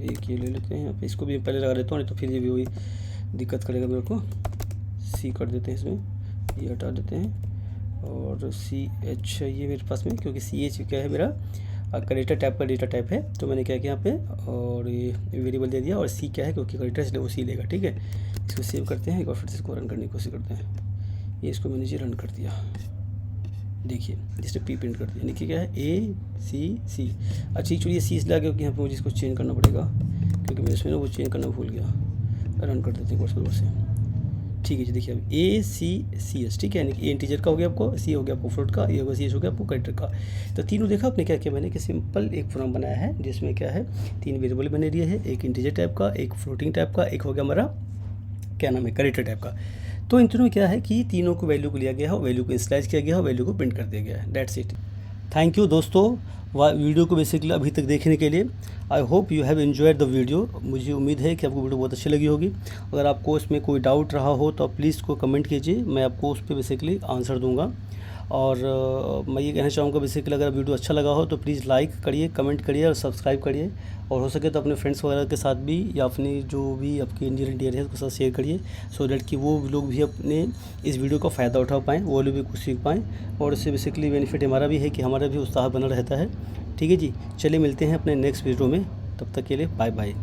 एक ये ले लेते हैं यहाँ पे, इसको भी पहले लगा देता हूँ नहीं तो फिर ये भी वही दिक्कत करेगा मेरे को। सी कर देते हैं इसमें, ये हटा देते हैं, और CH ये मेरे पास में, क्योंकि CH क्या है मेरा कैरेक्टर टाइप का डेटा टाइप है, तो मैंने क्या किया यहाँ पे, और ये वेरिएबल दे दिया, और C क्या है क्योंकि कैरेक्टर इसलिए वो C लेगा, ठीक है। इसको सेव करते हैं एक और फिर इसको रन करने की कोशिश करते हैं। ये इसको मैंने जी रन कर दिया, देखिए जिसने P प्रिंट कर दिया, यानी कि क्या है A C। अच्छा चलिए C इसलिए आ गया क्योंकि यहाँ पे मुझे इसको चेंज करना पड़ेगा, क्योंकि मैं इसमें ना वो चेंज करना भूल गया। रन कर देते हैं एक से, ठीक है जी। देखिए अब ACCS, ठीक है, यानी कि A इंटीजर का हो गया आपको, C हो गया आपको फ्लोट का, ये होगा CH हो गया आपको कैरेक्टर का। तो तीनों देखा आपने क्या किया, मैंने कि सिंपल एक प्रोग्राम बनाया है जिसमें क्या है 3 वेरिएबल बने दिए हैं, एक इंटीजर टाइप का, एक फ्लोटिंग टाइप का, एक हो गया हमारा क्या नाम है कैरेक्टर टाइप का। तो इन तीनों में क्या है कि तीनों को वैल्यू को लिया गया है, वैल्यू को इनिशियलाइज किया गया है, वैल्यू को प्रिंट कर दिया गया है, दैट्स इट। थैंक यू दोस्तों वीडियो को बेसिकली अभी तक देखने के लिए। I hope you have enjoyed the video. मुझे उम्मीद है कि आपको वीडियो बहुत अच्छी लगी होगी। अगर आपको इसमें कोई डाउट रहा हो तो आप प्लीज़ को कमेंट कीजिए, मैं आपको उस पर बेसिकली आंसर दूंगा। और मैं ये कहना चाहूँगा बेसिकली अगर वीडियो अच्छा लगा हो तो प्लीज़ लाइक करिए, कमेंट करिए और सब्सक्राइब करिए, और हो सके तो अपने फ्रेंड्स वगैरह के साथ भी या अपनी जो भी आपके नियर एंड डियर है उसके साथ शेयर करिए, सो दैट कि वो लोग भी अपने इस वीडियो का फ़ायदा उठा पाएँ, वो लोग भी कुछ सीख पाएँ, और इससे बेसिकली बेनिफिट हमारा भी है कि हमारा भी उत्साह बना रहता है। ठीक है जी, चलिए मिलते हैं अपने नेक्स्ट वीडियो में, तब तक के लिए बाय बाय।